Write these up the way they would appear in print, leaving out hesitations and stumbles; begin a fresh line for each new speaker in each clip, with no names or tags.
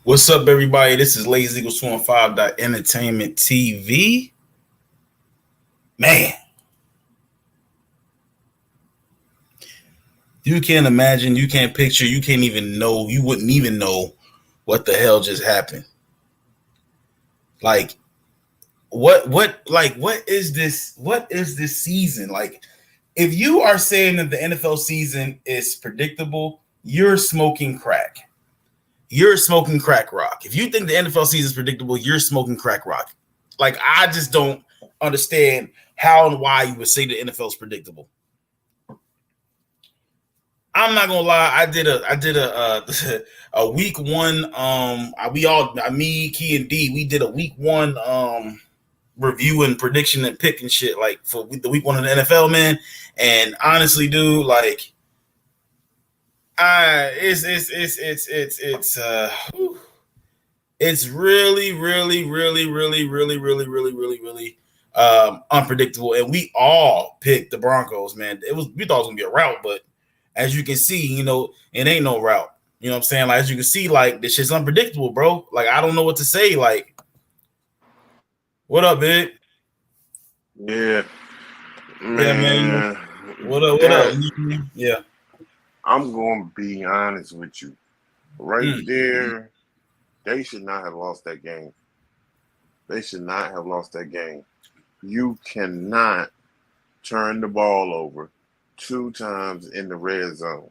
What's up, everybody? This is Lazy Eagle 25 Entertainment TV. Man, you can't imagine, you can't picture, you can't even know, you wouldn't even know what the hell just happened. Like, what is this? What is this season? Like, if you are saying that the NFL season is predictable, you're smoking crack. You're smoking crack rock. If you think the NFL season is predictable, you're smoking crack rock. Like, I just don't understand how and why you would say the NFL is predictable. I'm not gonna lie. I did a a week one. We all me, Key, and D. We did a week one review and prediction and pick and shit like for the week one of the NFL, man. And honestly, dude, like, it's really unpredictable. And we all picked the Broncos, man. We thought it was gonna be a rout, but as you can see, it ain't no route. You know what I'm saying? Like, as you can see, like, this shit's unpredictable, bro. Like, I don't know what to say. Like, what up, big?
Yeah,
Yeah, man.
man.
What up? What up?
That
Yeah.
I'm going to be honest with you. Right
Mm-hmm.
there, they should not have lost that game. They should not have lost that game. You cannot turn the ball over two times in the red zone.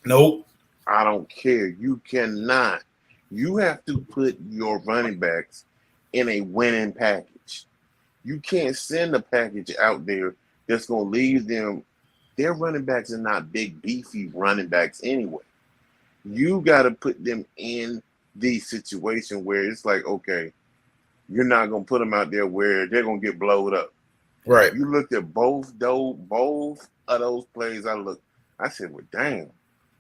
Nope.
I don't care. You cannot. You have to put your running backs in a winning package. You can't send a package out there that's going to leave them. Their running backs are not big, beefy running backs anyway. You got to put them in the situation where it's like, okay, you're not going to put them out there where they're going to get blowed up.
Right.
You looked at both of those plays. I said, well, damn,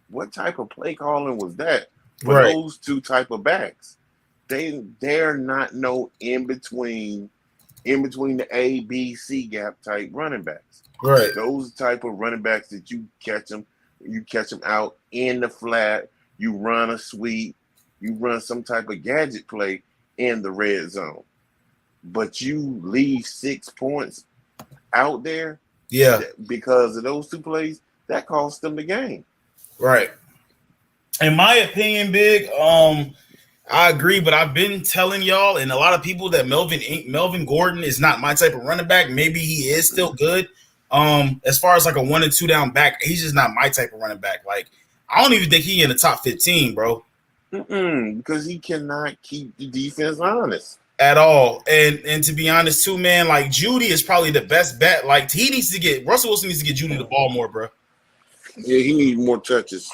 what type of play calling was that for
Right.
those two type of backs? They're not no in between the A, B, C gap type running backs.
Right.
Those type of running backs that you catch them out in the flat, you run a sweep, you run some type of gadget play in the red zone. But you leave 6 points out there
Yeah.
because of those two plays, that cost them the game.
Right. In my opinion, big, I agree, but I've been telling y'all and a lot of people that Melvin Gordon is not my type of running back. Maybe he is still good. As far as like a 1 and 2 down back, he's just not my type of running back. Like, I don't even think he in the top 15, bro,
Because he cannot keep the defense honest.
at all. And to be honest, too, man, like, Judy is probably the best bet. Like, Russell Wilson needs to get Judy the ball more, bro.
Yeah, he needs more touches.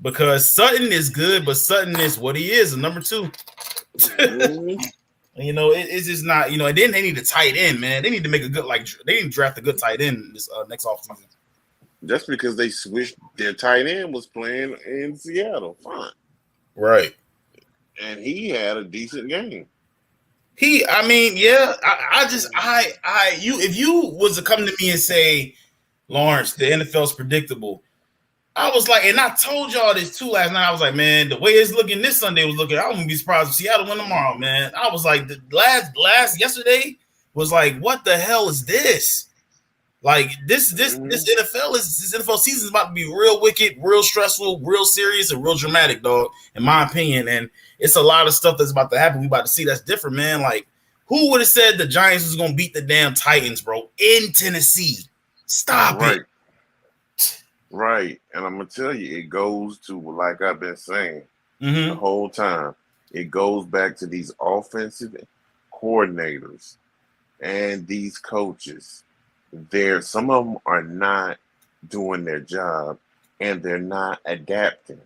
Because Sutton is good, but Sutton is what he is, a number two.
Mm-hmm.
It's just not, and then they need a tight end, man. They need to make a good, they need to draft a good tight end this next offseason.
That's because they switched. Their tight end was playing in Seattle. Fine.
Right.
And he had a decent game.
I mean, yeah, if you was to come to me and say, Lawrence, the NFL's predictable, I was like, and I told y'all this too last night. I was like, man, the way it's looking this Sunday was looking, I wouldn't be surprised if Seattle win tomorrow, man. I was like, the yesterday was like, what the hell is this? Like, this NFL season is about to be real wicked, real stressful, real serious, and real dramatic, dog, in my opinion. And it's a lot of stuff that's about to happen. We about to see that's different, man. Like, who would have said the Giants was gonna beat the damn Titans, bro, in Tennessee? Stop it.
Right. And I'm going to tell you, it goes to, like I've been saying the whole time, it goes back to these offensive coordinators and these coaches. Some of them are not doing their job and they're not adapting.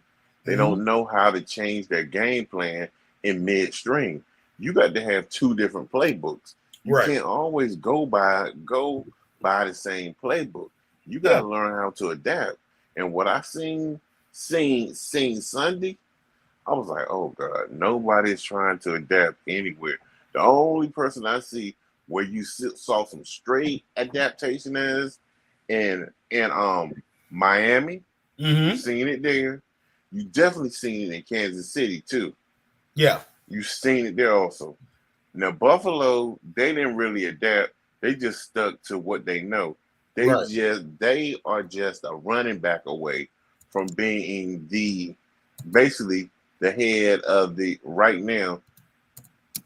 They don't know how to change their game plan in midstream. You got to have two different playbooks. You can't always go by the same playbook. You got to learn how to adapt. And what I seen Sunday, I was like, oh God, nobody's trying to adapt anywhere. The only person I see where you saw some straight adaptation is in Miami. Seen it there. You definitely seen it in Kansas City too.
Yeah.
You've seen it there also. Now Buffalo, they didn't really adapt. They just stuck to what they know. They are just a running back away from being basically the head of the right now.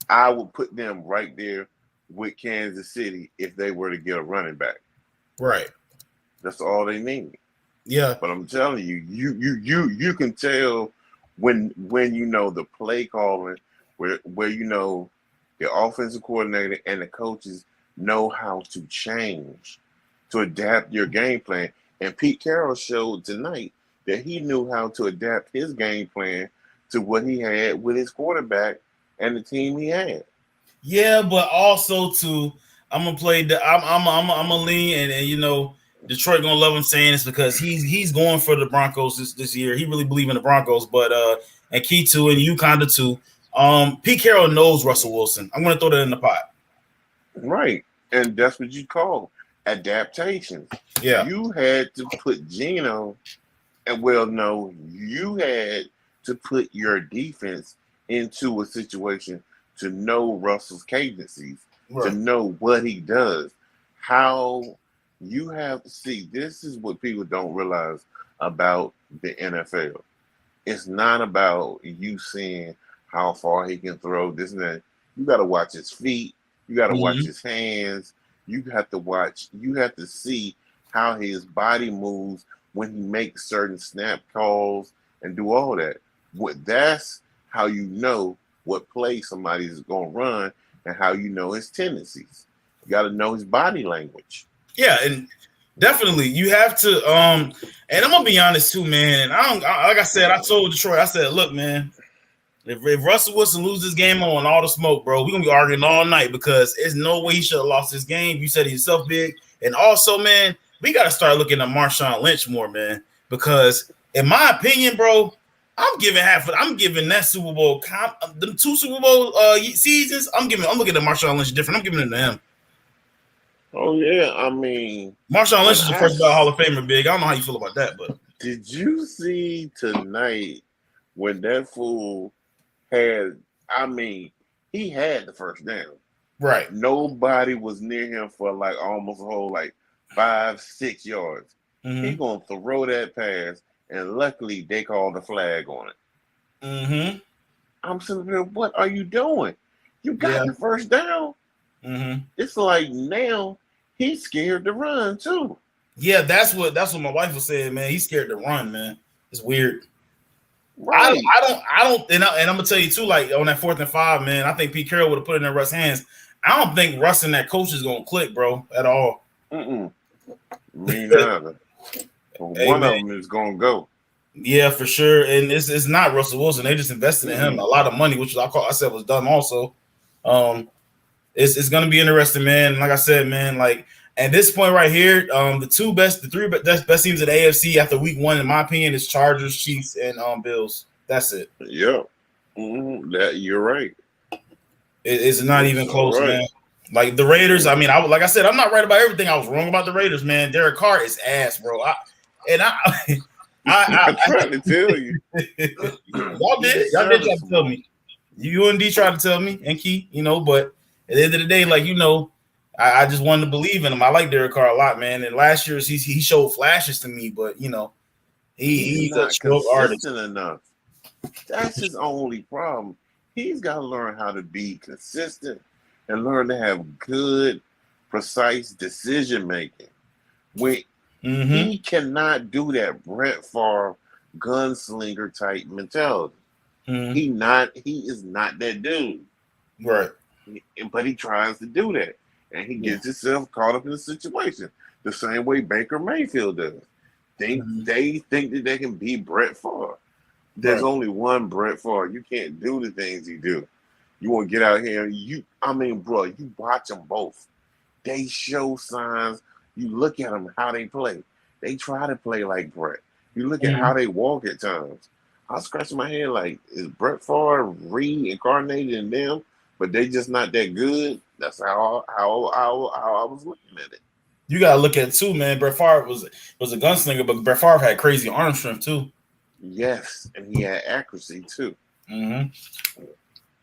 I would put them right there with Kansas City if they were to get a running back.
Right.
That's all they need.
Yeah.
But I'm telling you, you can tell when you know the play calling, where you know the offensive coordinator and the coaches know how to change, to adapt your game plan. And Pete Carroll showed tonight that he knew how to adapt his game plan to what he had with his quarterback and the team he had.
Yeah, but also too, I'm gonna play the I'm gonna lean and you know Detroit gonna love him saying this because he's going for the Broncos this year. He really believe in the Broncos, but and Key too and you kinda too. Pete Carroll knows Russell Wilson. I'm gonna throw that in the pot.
Right. And that's what you call adaptation.
Yeah.
You had to put Geno, and no, you had to put your defense into a situation to know Russell's cadences, to know what he does. How you have to see, this is what people don't realize about the NFL. It's not about you seeing how far he can throw, this and that. You got to watch his feet. You got to watch his hands. You have to see how his body moves when he makes certain snap calls and do all that. That's how you know what play somebody is going to run and how you know his tendencies. You got to know his body language.
Yeah, and definitely you have to. And I'm gonna be honest too, man. And like I said, I told Detroit, I said, look, man, if Russell Wilson loses this game on all the smoke, bro, we're gonna be arguing all night because there's no way he should have lost this game. You said it yourself, big. And also, man, we got to start looking at Marshawn Lynch more, man, because in my opinion, bro, I'm giving that Super Bowl the 2 Super Bowl seasons. I'm looking at Marshawn Lynch different. I'm giving it to him.
Oh yeah, I mean,
Marshawn Lynch is the first ballot Hall of Famer, big. I don't know how you feel about that, but
did you see tonight when that fool had? I mean, he had the first down.
Right.
Nobody was near him for like almost a whole 5-6 yards. He gonna throw that pass, and luckily they called the flag on it. I'm sitting there, what are you doing? You got the first down. It's like now he's scared to run too.
Yeah, that's what my wife was saying, man. He's scared to run, man. It's weird.
Right.
I don't, and I'm gonna tell you too. Like on that 4th and 5, man, I think Pete Carroll would have put it in Russ' hands. I don't think Russ and that coach is gonna click, bro, at all.
Me neither. One of them is gonna go.
Yeah, for sure. And it's not Russell Wilson. They just invested in him a lot of money, which I said was dumb. Also, it's gonna be interesting, man. Like I said, man, like at this point right here, the 3 best teams in the AFC after week 1, in my opinion, is Chargers, Chiefs, and Bills. That's it.
Yeah, that you're right.
It's not even close, man. Like the Raiders, I mean, like I said, I'm not right about everything. I was wrong about the Raiders, man. Derek Carr is ass, bro. I
tried to tell you.
Y'all did try to tell me. You and D tried to tell me, and Key, but at the end of the day, like, I just wanted to believe in him. I like Derek Carr a lot, man. And last year he showed flashes to me, but he's
not
a stroke artist
enough. That's his only problem. He's got to learn how to be consistent and learn to have good, precise decision making. He cannot do that Brett Favre gunslinger type mentality. He is not that dude.
Right.
But he tries to do that. And he gets himself caught up in the situation. The same way Baker Mayfield does. They think that they can beat Brett Favre. There's only one Brett Favre. You can't do the things he do. You want to get out here. You watch them both. They show signs. You look at them, how they play. They try to play like Brett. You look at how they walk at times. I was scratching my head like, is Brett Favre reincarnated in them, but they just not that good? That's how I was looking at it.
You gotta look at it too, man. Brett Favre was a gunslinger, but Brett Favre had crazy arm strength too.
Yes, and he had accuracy too.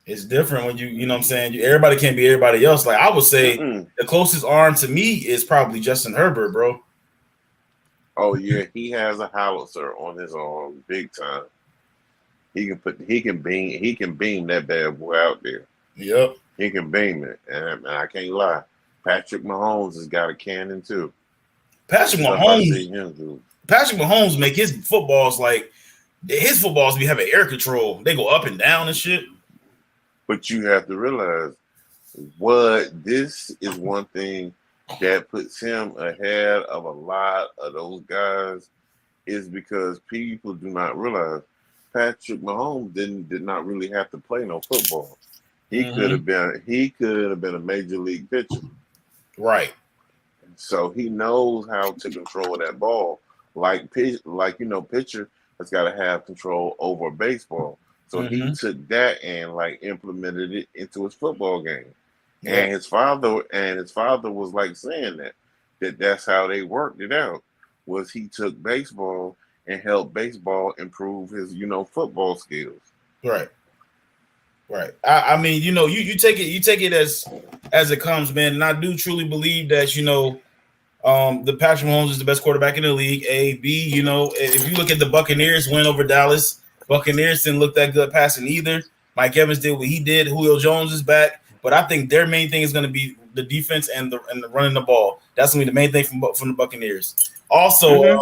It's different when you know what I'm saying. Everybody can't be everybody else. Like I would say, the closest arm to me is probably Justin Herbert, bro.
Oh yeah, he has a howitzer on his arm, big time. He can beam that bad boy out there.
Yep,
he can beam it, and I can't lie. Patrick Mahomes has got a cannon too.
Patrick Mahomes make his footballs like his footballs be having air control. They go up and down and shit.
But you have to realize this is one thing that puts him ahead of a lot of those guys is because people do not realize Patrick Mahomes did not really have to play no football. He could have been a major league pitcher.
Right.
So he knows how to control that ball. Pitcher has got to have control over baseball. So he took that and implemented it into his football game. Yeah. And his father was saying that's how they worked it out. Was he took baseball and helped baseball improve his football skills.
Right. I mean, you take it as it comes, man. And I do truly believe that the Patrick Mahomes is the best quarterback in the league. A, B, if you look at the Buccaneers win over Dallas, Buccaneers didn't look that good passing either. Mike Evans did what he did. Julio Jones is back, but I think their main thing is going to be the defense and the running the ball. That's going to be the main thing from the Buccaneers. Also,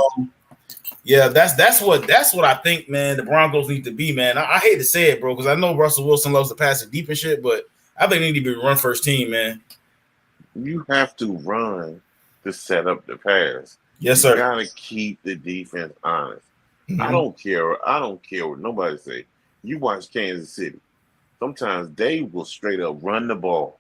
yeah, that's what I think, man. The Broncos need to be, man. I hate to say it, bro, because I know Russell Wilson loves to pass it deep and shit, but I think they need to be run first team, man.
You have to run to set up the pass.
Yes, sir.
You gotta keep the defense honest. I don't care what nobody say. You watch Kansas City. Sometimes they will straight up run the ball.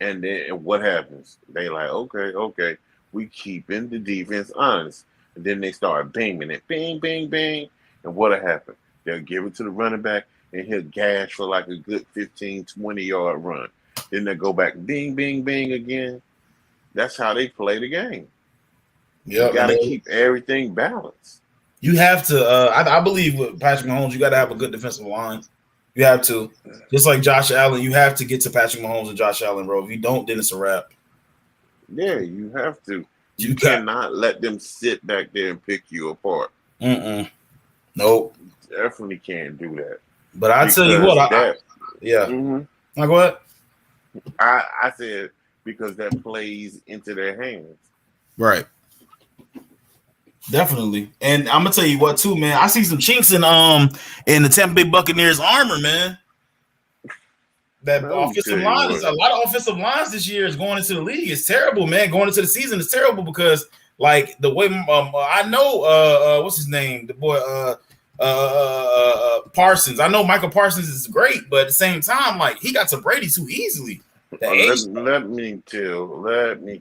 And then what happens? They like, okay, we keeping the defense honest. And then they start banging it. Bang, bang, bang. And what'll happen? They'll give it to the running back and he'll gash for like a good 15, 20-yard run. Then they'll go back, bing, bing, bing again. That's how they play the game. Yep, you got to keep everything balanced.
You have to. I believe with Patrick Mahomes, you got to have a good defensive line. You have to. Just like Josh Allen, you have to get to Patrick Mahomes and Josh Allen, bro. If you don't, then it's a wrap.
Yeah, you have to. You cannot let them sit back there and pick you apart.
Nope.
You definitely can't do that.
But I tell you what, Now go ahead.
I said because that plays into their hands.
Right. Definitely. And I'm gonna tell you what too, man. I see some chinks in the Tampa Bay Buccaneers armor, man. That offensive line is a lot of offensive lines this year is going into the league. It's terrible, man. Going into the season is terrible because like the way I know what's his name? The boy Parsons. I know Michael Parsons is great, but at the same time, like he got to Brady too easily.
Let me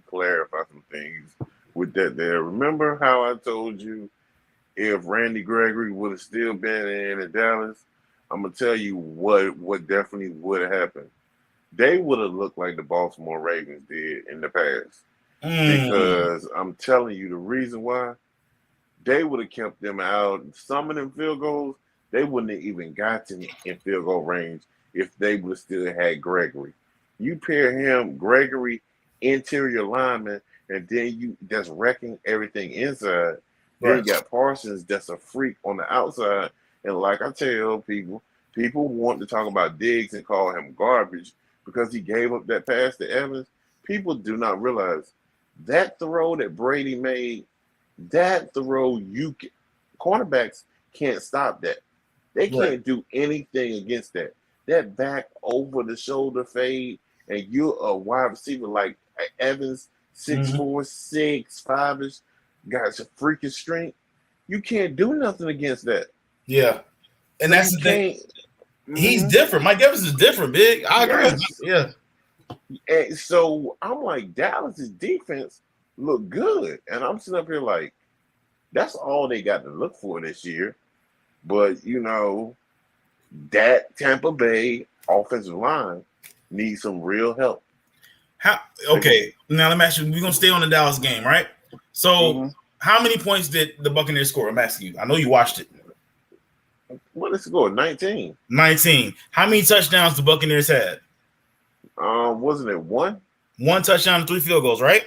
clarify some things with that there. Remember how I told you if Randy Gregory would have still been in Dallas, I'm gonna tell you what definitely would have happened. They would have looked like the Baltimore Ravens did in the past. Because I'm telling you the reason why they would have kept them out. Some of them field goals, they wouldn't have even gotten in field goal range if they would have still had Gregory. You pair him, Gregory, interior lineman, and then you that's wrecking everything inside. Then you got Parsons that's a freak on the outside. And like I tell people want to talk about Diggs and call him garbage because he gave up that pass to Evans. People do not realize that throw that Brady made, cornerbacks can't stop that. They can't do anything against that. That back over the shoulder fade, and you're a wide receiver like Evans, 6'4", 6'5", got some freakish strength. You can't do nothing against that.
Yeah. And that's the thing. He's different. Mike Evans is different, big. I agree. Yeah.
And so I'm like, Dallas's defense look good. And I'm sitting up here like, that's all they got to look for this year. But, that Tampa Bay offensive line needs some real help.
Okay. Now let me ask you, we're going to stay on the Dallas game, right? So how many points did the Buccaneers score? I'm asking you. I know you watched it.
What is the score? 19.
19. How many touchdowns the Buccaneers had?
Wasn't it one?
1 touchdown and 3 field goals, right?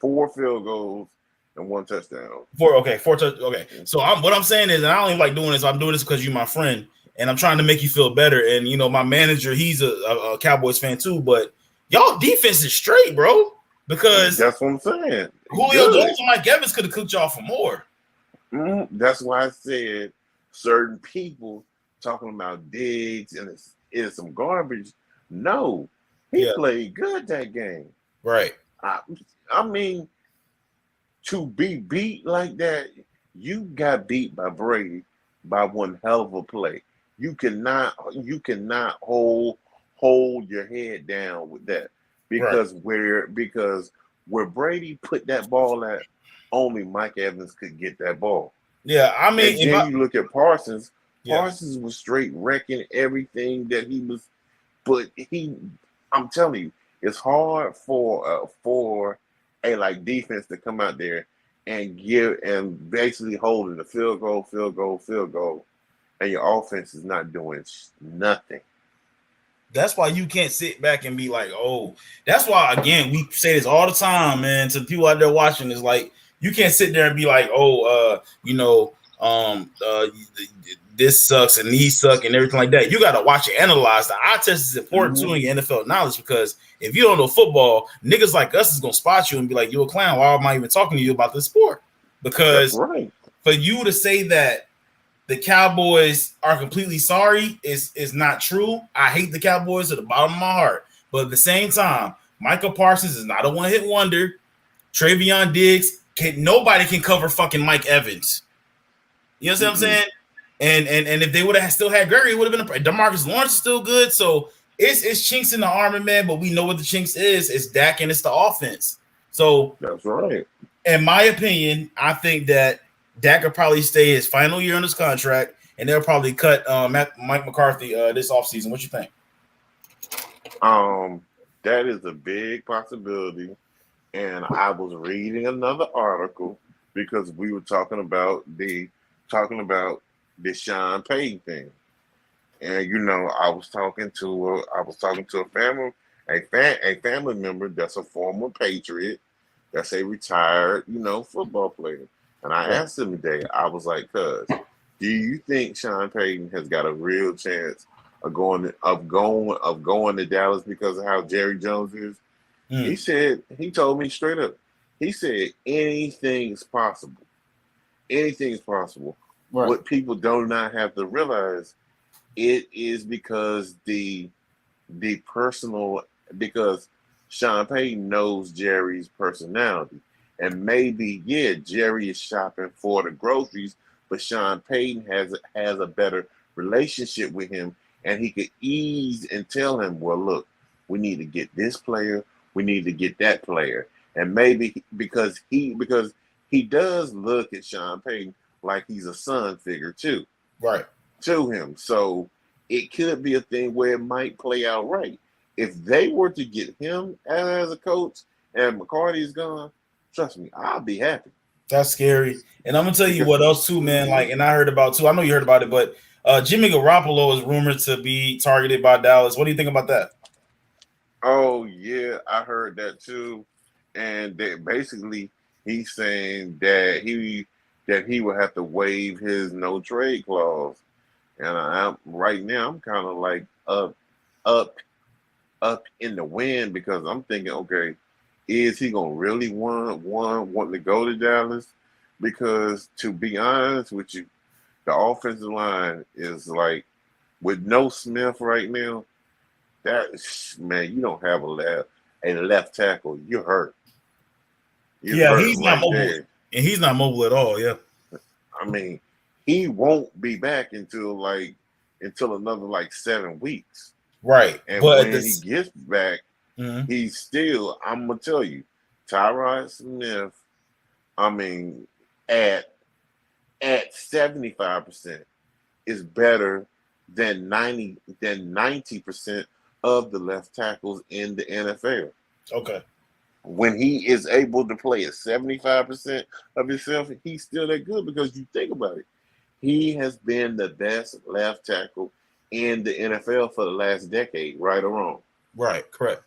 4 field goals and 1 touchdown.
4. Okay, 4 touchdowns. Okay. So what I'm saying is, and I don't even like doing this. I'm doing this because you're my friend, and I'm trying to make you feel better. And my manager, he's a Cowboys fan too. But y'all defense is straight, bro. Because
that's what I'm saying.
Julio Jones and Mike Evans could have cooked y'all for more.
That's why I said certain people talking about Diggs and it's some garbage. No, he played good that game.
Right.
I mean, to be beat like that, you got beat by Brady by one hell of a play. You cannot hold your head down with that because where Brady put that ball at, only Mike Evans could get that ball.
Yeah, I mean,
and then you look at Parsons. Parsons was straight wrecking everything that he was, but I'm telling you, it's hard for a like defense to come out there and basically holding the field goal, and your offense is not doing nothing.
That's why you can't sit back and be like, oh, that's why, again, we say this all the time, man, to the people out there watching. Is like, you can't sit there and be like, oh, this sucks and these suck and everything like that. You got to watch and analyze. The eye test is important too in your NFL knowledge, because if you don't know football, niggas like us is going to spot you and be like, you're a clown. Why am I even talking to you about this sport? Because for you to say that the Cowboys are completely sorry is not true. I hate the Cowboys to the bottom of my heart. But at the same time, Michael Parsons is not a one-hit wonder. Travion Diggs, nobody can cover fucking Mike Evans. You know what I'm saying? And if they would have still had Gurley, it would have been DeMarcus Lawrence is still good. So it's chinks in the armor, man. But we know what the chinks is. It's Dak and it's the offense. So
that's right.
In my opinion, I think that Dak will probably stay his final year on his contract, and they'll probably cut Mike McCarthy this offseason. What you think?
That is a big possibility. And I was reading another article because we were talking about the Sean Payton thing. And I was talking to a family member that's a former Patriot, that's a retired, football player. And I asked him today, I was like, cuz, do you think Sean Payton has got a real chance of going to Dallas because of how Jerry Jones is? He told me straight up, he said anything's possible. Anything's possible. Right. What people do not have to realize, it is because because Sean Payton knows Jerry's personality. And maybe, Jerry is shopping for the groceries, but Sean Payton has a better relationship with him, and he could ease and tell him, well, look, we need to get this player, we need to get that player. And maybe because he does look at Sean Payton like he's a son figure too.
Right.
To him. So it could be a thing where it might play out right. If they were to get him as a coach and McCarthy's gone, trust me, I'll be happy.
That's scary. And I'm going to tell you what else too, man. And I heard about too. I know you heard about it, but Jimmy Garoppolo is rumored to be targeted by Dallas. What do you think about that?
Oh, yeah, I heard that too. And that basically he's saying that he will have to waive his no trade clause. And right now I'm kind of like up in the wind, because I'm thinking, okay, is he gonna really want to go to Dallas? Because to be honest with you, the offensive line is like, with no Smith right now, man, you don't have a left tackle. You're hurt.
He's not mobile, and he's not mobile at all. Yeah,
I mean, he won't be back until another 7 weeks.
Right.
And when he gets back, he's still, I'm gonna tell you, Tyrod Smith, I mean, at 75% is better than 90% of the left tackles in the NFL.
Okay.
When he is able to play at 75% of himself, he's still that good, because you think about it. He has been the best left tackle in the NFL for the last decade, right or wrong.
Right, correct.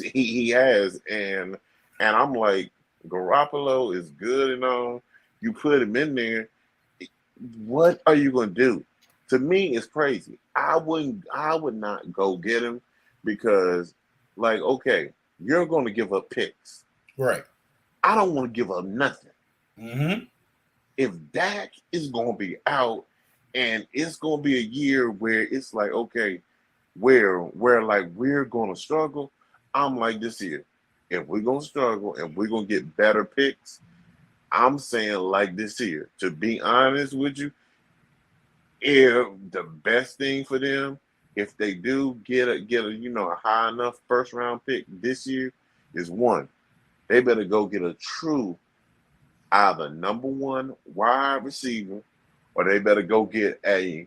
He has, and I'm like, Garoppolo is good and all. You put him in there, what are you going to do? To me, it's crazy. I would not go get him because, like, okay, you're going to give up picks.
Right.
I don't want to give up nothing.
Mm-hmm.
If Dak is going to be out and it's going to be a year where it's like, okay, where like we're going to struggle, I'm like this year. If we're going to struggle and we're going to get better picks, I'm saying like this year. To be honest with you, if the best thing for them, if they do get a a high enough first round pick this year, is one, they better go get a true either number one wide receiver, or they better go get I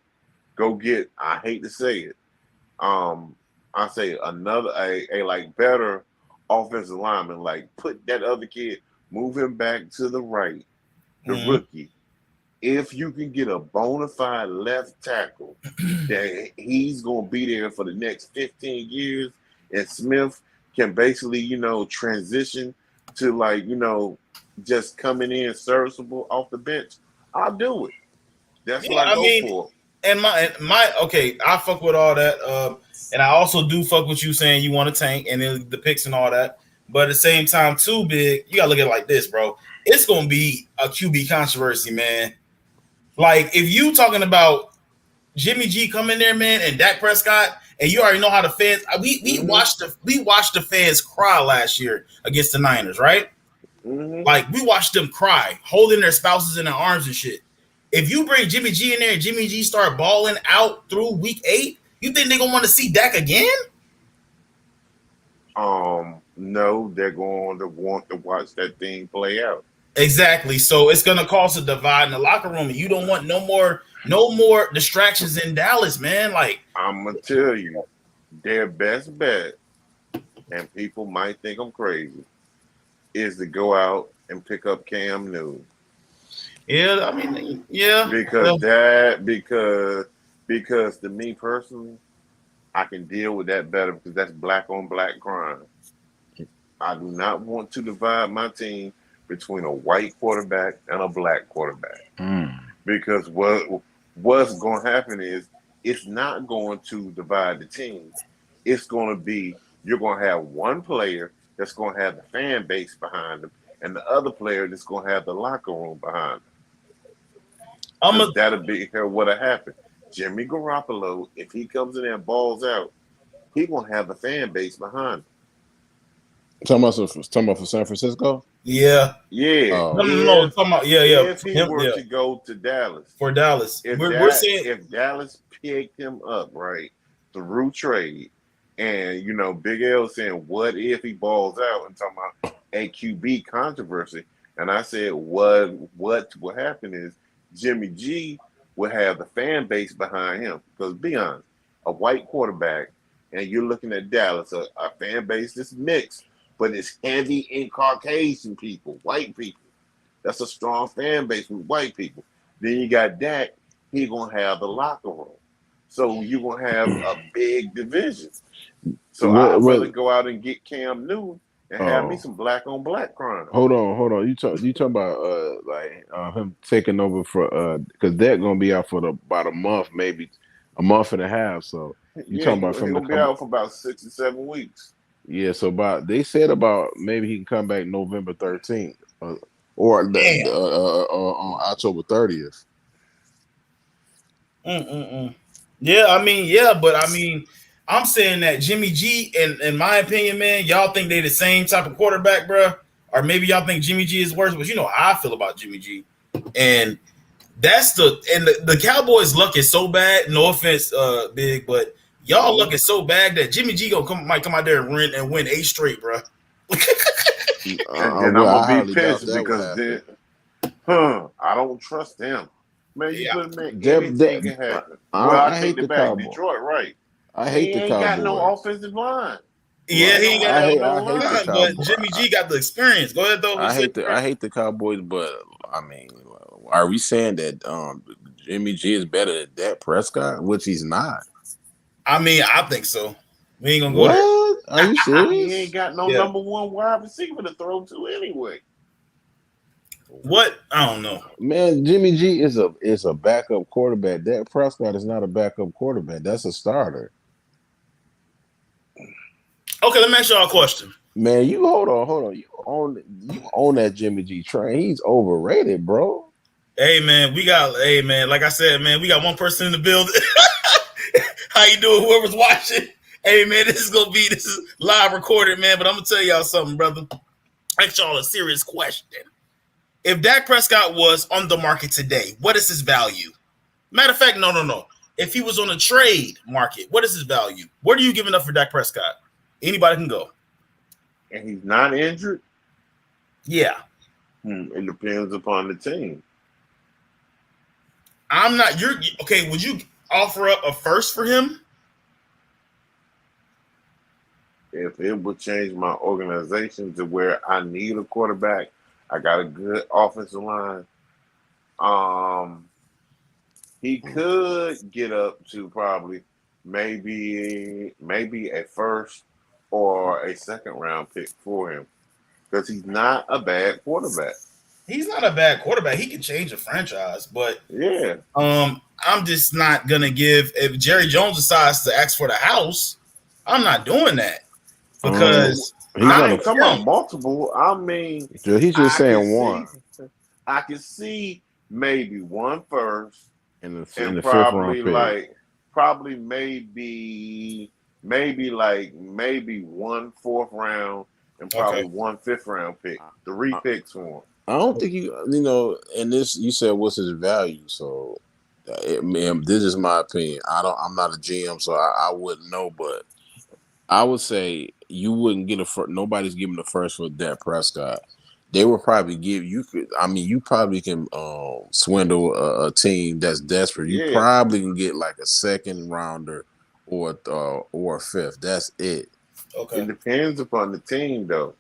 hate to say it, I say another a like better offensive lineman, like put that other kid, move him back to the right, the rookie. If you can get a bona fide left tackle that he's gonna be there for the next 15 years, and Smith can basically, transition to like, just coming in serviceable off the bench, I'll do it. That's what I go for.
And my okay, I fuck with all that. And I also do fuck with you saying you want to tank and then the picks and all that. But at the same time, too, Big, you gotta look at it like this, bro. It's gonna be a QB controversy, man. Like if you talking about Jimmy G coming there, man, and Dak Prescott, and you already know how the fans we watched the fans cry last year against the Niners, right?
Mm-hmm.
Like we watched them cry, holding their spouses in their arms and shit. If you bring Jimmy G in there and Jimmy G start balling out through week 8, you think they're gonna want to see Dak again?
No, they're going to want to watch that thing play out.
Exactly. So it's gonna cause a divide in the locker room, and you don't want no more distractions in Dallas, man. Like
I'm gonna tell you, their best bet, and people might think I'm crazy, is to go out and pick up Cam Newton.
Yeah, I mean, yeah.
Because to me personally, I can deal with that better because that's black on black crime. I do not want to divide my team between a white quarterback and a black quarterback. Because what's going to happen is it's not going to divide the team. It's going to be, you're going to have one player that's going to have the fan base behind them and the other player that's going to have the locker room behind them. That'll be what'll happen. Jimmy Garoppolo, if he comes in there and balls out, he going to have the fan base behind him.
Talking about for San Francisco?
Yeah.
No. Talking about
If he were to go to Dallas,
we're saying
if Dallas picked him up right through trade, and Big L saying, what if he balls out, and talking about a QB controversy, and I said what will happen is Jimmy G will have the fan base behind him, because be honest, a white quarterback, and you're looking at Dallas, a fan base that's mixed, but it's heavy in Caucasian people, white people. That's a strong fan base with white people. Then you got Dak, he's going to have the locker room. So you're going to have a big division. So I'd rather go out and get Cam Newton and have me some black on black crime.
Hold on. You talking about him taking over for because Dak going to be out for about a month, maybe a month and a half. So you talking about
he'll be out for about 6 to 7 weeks.
Yeah, so they said about maybe he can come back November 13th or on October 30th.
Yeah, I mean, but I mean, I'm saying that Jimmy G, in my opinion, man, y'all think they the same type of quarterback, bro, or maybe y'all think Jimmy G is worse. But you know how I feel about Jimmy G, and that's the Cowboys' luck is so bad. No offense, Big, but y'all luck is so bad that Jimmy G might come out there and win 8 straight, bro.
And then I'm gonna be pissed because then, I don't trust them. Man, you could make anything can happen. I hate the Cowboys. Detroit, right?
I hate the Cowboys. He ain't got
no offensive line.
Yeah, he ain't got no line, but Jimmy G got the experience. Go ahead, though.
I hate the Cowboys, but I mean, are we saying that Jimmy G is better than Dak Prescott, which he's not.
I mean, I think so. We ain't gonna
go
there.
What? Are you serious?
He ain't got no number one wide receiver to throw to anyway.
What? I don't know.
Man, Jimmy G is a backup quarterback. Dak Prescott is not a backup quarterback. That's a starter.
Okay, let me ask y'all a question.
Man, you hold on. You own that Jimmy G train. He's overrated, bro.
Hey man, like I said, man, we got one person in the building. How you doing? Whoever's watching. Hey man, this is live recorded, man. But I'm gonna tell y'all something, brother. Ask y'all a serious question. If Dak Prescott was on the market today, what is his value? Matter of fact, no. If he was on a trade market, what is his value? What are you giving up for Dak Prescott? Anybody can go.
And he's not injured?
Yeah.
It depends upon the team.
Okay, would you offer up a first for him?
If it would change my organization to where I need a quarterback, I got a good offensive line. He could get up to probably maybe a first or a second round pick for him because he's not a bad quarterback.
He's not a bad quarterback. He can change a franchise, but
yeah.
I'm just not gonna give. If Jerry Jones decides to ask for the house, I'm not doing that because
I ain't talking about multiple. I mean,
he's just saying one.
I can see maybe one first
and the probably
probably maybe one fourth round and probably one fifth round pick. 3 picks for him.
I don't think and this you said what's his value, so this is my opinion. I'm not a GM, so I wouldn't know, but I would say you wouldn't get nobody's giving the first for Dak Prescott. They would probably give you. You probably can swindle a team that's desperate. You probably can get like a second rounder or a fifth. That's it.
Okay.
It depends upon the team, though.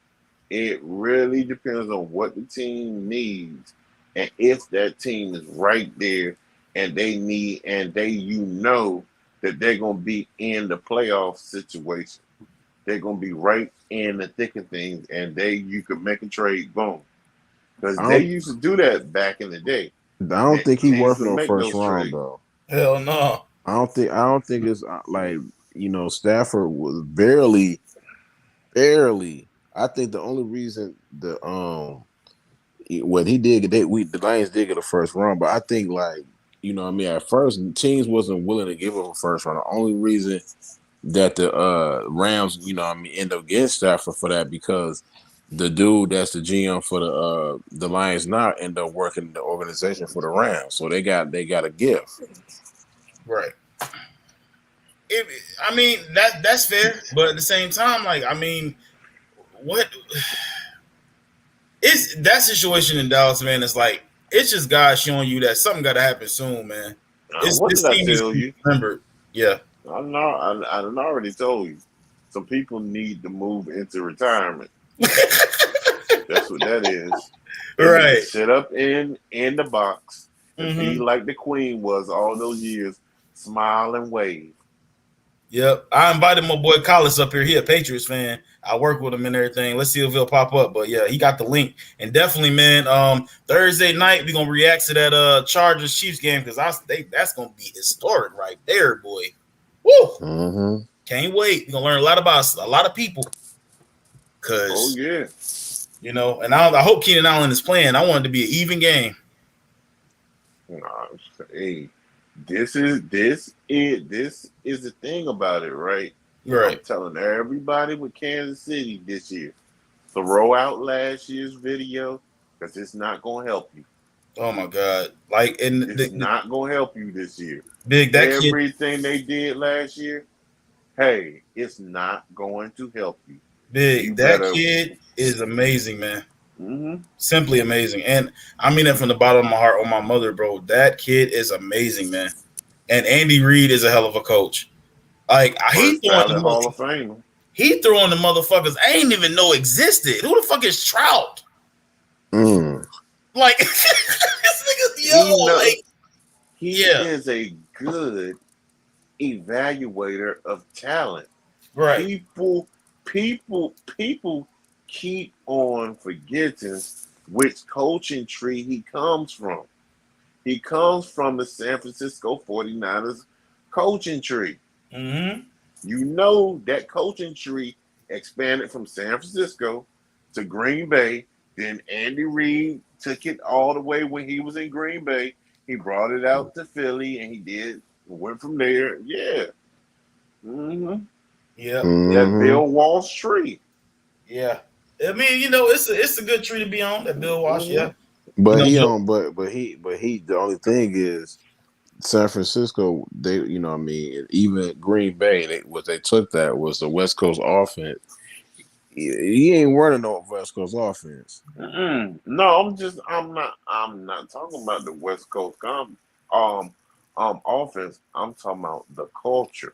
It really depends on what the team needs, and if that team is right there, and that they're gonna be in the playoff situation. They're gonna be right in the thick of things, and you could make a trade, boom. Because they used to do that back in the day.
I don't think he worth no first round though.
Hell no.
I don't think it's like Stafford was barely. I think the only reason the Lions did get a first round, but I think at first teams wasn't willing to give up a first round. The only reason that the Rams, end up getting Stafford for that because the dude that's the GM for the Lions now end up working the organization for the Rams, so they got a gift.
Right. That's fair, but at the same time, what is that situation in Dallas, man? It's like it's just God showing you that something got to happen soon, man.
What did I tell you?
Remember, yeah.
I already told you. Some people need to move into retirement. That's what that is.
Right.
Sit up in the box and be like the Queen was all those years, smile and wave.
Yep. I invited my boy Collis up here. He a Patriots fan. I work with him and everything. Let's see if he'll pop up. But yeah, he got the link. And definitely, man, Thursday night we're gonna react to that Chargers Chiefs game because that's gonna be historic right there, boy. Woo!
Mm-hmm.
Can't wait. We're gonna learn a lot about a lot of people. Cause and I hope Keenan Allen is playing. I want it to be an even game.
Hey, this is the thing about it, right?
Right.
I'm telling everybody with Kansas City this year, throw out last year's video because it's not gonna help you.
Oh my God!
It's not gonna help you this year.
Big
everything they did last year. Hey, it's not going to help you.
Big, kid is amazing, man.
Mm-hmm.
Simply amazing. And I mean that from the bottom of my heart on my mother, bro. That kid is amazing, man. And Andy Reid is a hell of a coach. He throwing the
Hall of Fame.
He throwing the motherfuckers I ain't even know existed. Who the fuck is Trout?
This
nigga's
He is a good evaluator of talent.
Right.
People keep on forgetting which coaching tree he comes from. He comes from the San Francisco 49ers coaching tree.
Mm-hmm.
You know that coaching tree expanded from San Francisco to Green Bay. Then Andy Reid took it all the way when he was in Green Bay. He brought it out to Philly, and he went from there. Yeah. Mm-hmm.
Yeah.
That Bill Walsh tree.
Yeah. I mean, it's a good tree to be on. That Bill Walsh. Yeah.
But he the only thing is San Francisco, they even Green Bay, they took that was the West Coast offense. He ain't running no West Coast offense.
No, I'm not talking about the West Coast offense. I'm talking about the culture.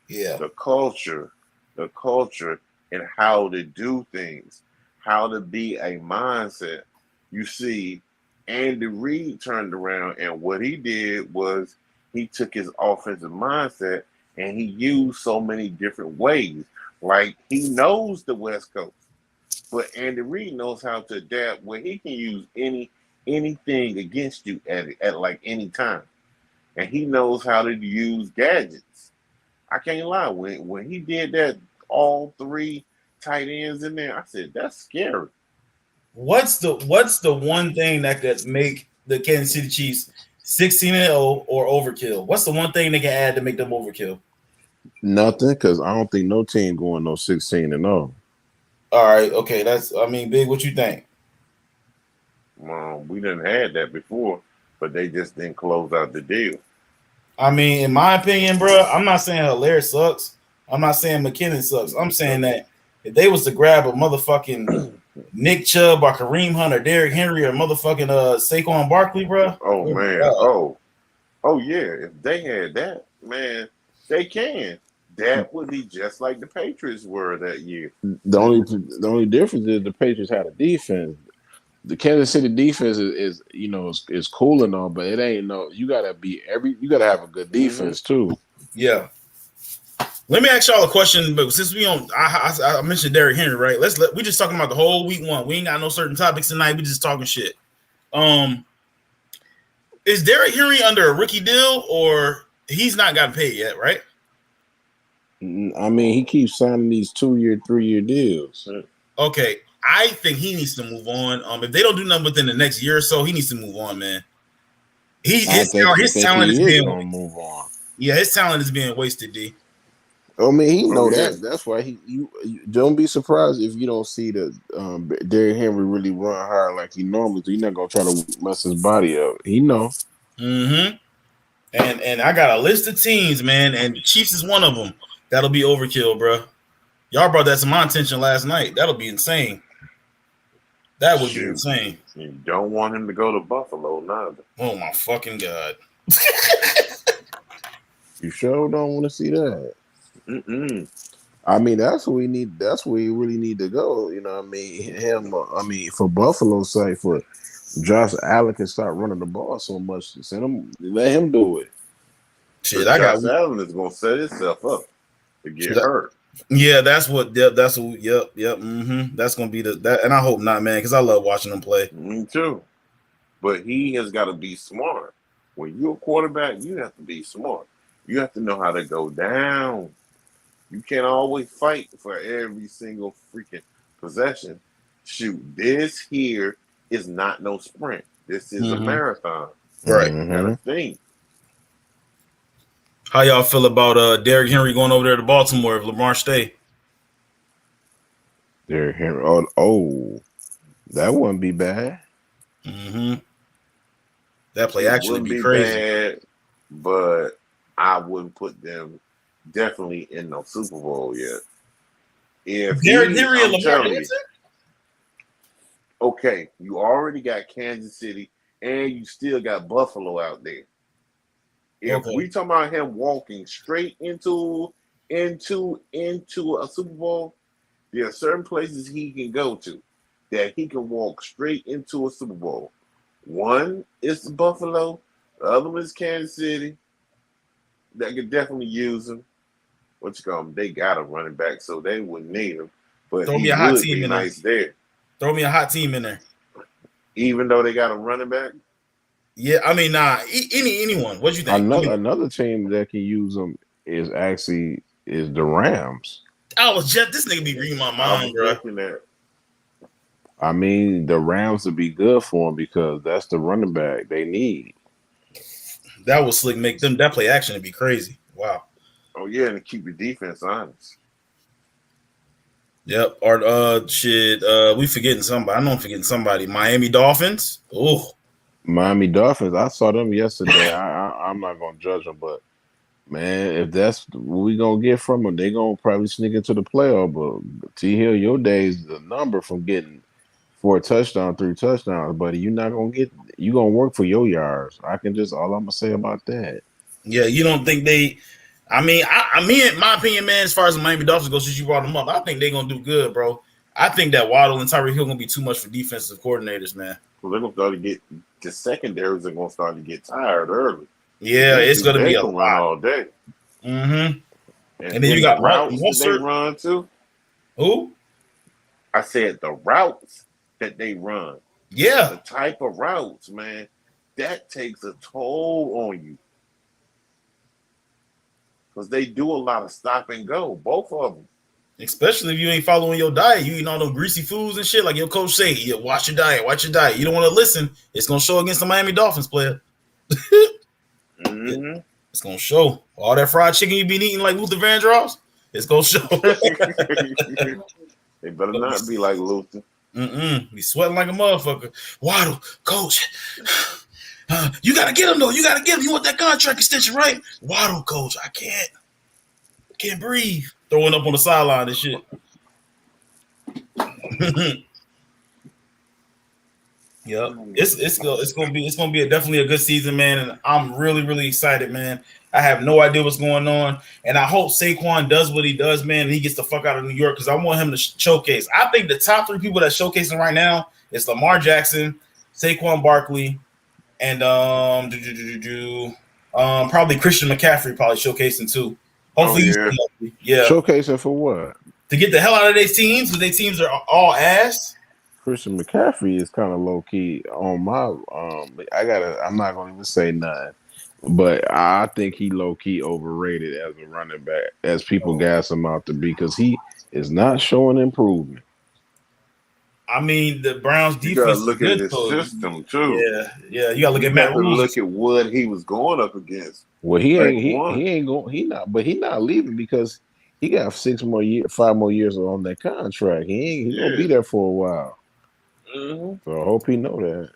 Yeah.
The culture and how to do things, how to be a mindset. You see, Andy Reid turned around, and what he did was he took his offensive mindset and he used so many different ways. Like, he knows the West Coast, but Andy Reid knows how to adapt where he can use anything against you at like any time. And he knows how to use gadgets. I can't lie. When he did that, all three tight ends in there, I said, that's scary.
What's the one thing that could make the Kansas City Chiefs 16-0 or overkill? What's the one thing they can add to make them overkill?
Nothing, because I don't think no team going no 16-0.
All right, okay, Big, what you think?
We didn't have that before, but they just didn't close out the deal.
I mean, in my opinion, bro, I'm not saying Hilaire sucks. I'm not saying McKinnon sucks. I'm saying that if they was to grab a motherfucking Nick Chubb or Kareem Hunt or Derrick Henry or motherfucking Saquon Barkley, bro.
Oh man. Oh yeah. If they had that, man, they can. That would be just like the Patriots were that year.
The only difference is the Patriots had a defense. The Kansas City defense is cool and all, but it ain't you gotta have a good defense too.
Yeah. Let me ask y'all a question, but since I mentioned Derrick Henry, right? We just talking about the whole week one. We ain't got no certain topics tonight. We just talking shit. Is Derrick Henry under a rookie deal, or he's not gotten paid yet, right?
I mean, he keeps signing these 2-year, 3-year deals.
Okay, I think he needs to move on. If they don't do nothing within the next year or so, he needs to move on, man. His talent is being
gonna move on.
Yeah, his talent is being wasted, D.
I mean, he know that. That's why you don't be surprised if you don't see the Derrick Henry really run hard like he normally do. He's not gonna try to mess his body up. He know.
Mm-hmm. And I got a list of teams, man, and the Chiefs is one of them. That'll be overkill, bro. Y'all brought that to my attention last night. That'll be insane. That would be insane.
You don't want him to go to Buffalo, neither.
Oh my fucking God.
You sure don't want to see that. I mean, that's what we need. That's where you really need to go. You know what I mean? For Buffalo's sake, for Josh Allen can start running the ball so much. Let him do it.
Shit, Josh Allen is gonna set himself up to get hurt.
Yeah, that's what. Yep. Mm-hmm. That's gonna be that, and I hope not, man, because I love watching them play.
Me too. But he has got to be smart. When you're a quarterback, you have to be smart. You have to know how to go down. You can't always fight for every single freaking possession. Shoot, this here is not no sprint. This is a marathon.
Right.
You gotta think.
How y'all feel about Derrick Henry going over there to Baltimore if Lamar stay?
Derrick Henry. Oh, that wouldn't be bad.
That play actually be crazy.
Bad, but I wouldn't put them definitely in no Super Bowl yet. If
Derrick Henry and Lamar Jackson?
Okay, you already got Kansas City and you still got Buffalo out there. If we talking about him walking straight into a Super Bowl, there are certain places he can go to that he can walk straight into a Super Bowl. One is Buffalo, The other one is Kansas City. That could definitely use him. What you call him? They got a running back, so they wouldn't need him. But
Throw
he
me a hot
would
team
be
in
nice
there.
there.
Throw me a hot team in there.
Even though they got a running back?
Yeah, I mean, nah. Anyone. What you think?
Another team that can use him is the Rams.
I was just this nigga be reading my mind, bro.
I mean, the Rams would be good for him because that's the running back they need.
That would slick make them that play action to be crazy. Wow.
Oh yeah, and to keep your defense honest.
Yep. Or we forgetting somebody. I know I'm forgetting somebody. Miami Dolphins. Oh.
Miami Dolphins. I saw them yesterday. I'm not gonna judge them, but man, if that's what we gonna get from them, they gonna probably sneak into the playoff. But T Hill, your days the number from getting 4 touchdowns, 3 touchdowns, buddy. You're not gonna get. You gonna work for your yards. All I'm gonna say about that.
Yeah, you don't think they? I mean, in my opinion, man, as far as the Miami Dolphins go, since you brought them up, I think they're gonna do good, bro. I think that Waddle and Tyreek Hill gonna be too much for defensive coordinators, man.
Well, they're gonna start to get the secondaries are gonna start to get tired early.
Yeah, it's gonna be a lot
run all day.
Mm-hmm. And then you got
routes that they run too.
Who?
I said the routes that they run.
Yeah,
the type of routes, man, that takes a toll on you. Because they do a lot of stop and go, both of them.
Especially if you ain't following your diet. You eating all those greasy foods and shit. Like your coach say, yeah, watch your diet. You don't want to listen. It's going to show against the Miami Dolphins player.
Mm-hmm.
It's going to show. All that fried chicken you been eating like Luther Vandross, it's going to show.
They better not be like Luther.
Be sweating like a motherfucker. Waddle, coach. You got to get him, though. You got to get him. You want that contract extension, right? Waddle, coach. I can't breathe. Throwing up on the sideline and shit. Yep. It's gonna be definitely a good season, man. And I'm really, really excited, man. I have no idea what's going on. And I hope Saquon does what he does, man, and he gets the fuck out of New York because I want him to showcase. I think the top 3 people that's showcasing right now is Lamar Jackson, Saquon Barkley, and probably Christian McCaffrey probably showcasing too. Hopefully, yeah.
Showcasing for what?
To get the hell out of their teams, because their teams are all ass.
Christian McCaffrey is kind of low key on my. I'm not going to even say nothing, but I think he low key overrated as a running back, as people gas him out to be, because he is not showing improvement.
I mean, the Browns defense.
You gotta look at
his
system too.
Yeah. You gotta look at Matt Rule.
Look at what he was going up against.
Well, he not leaving because he got 5 more years on that contract. He gonna be there for a while.
Mm-hmm.
So I hope he know that.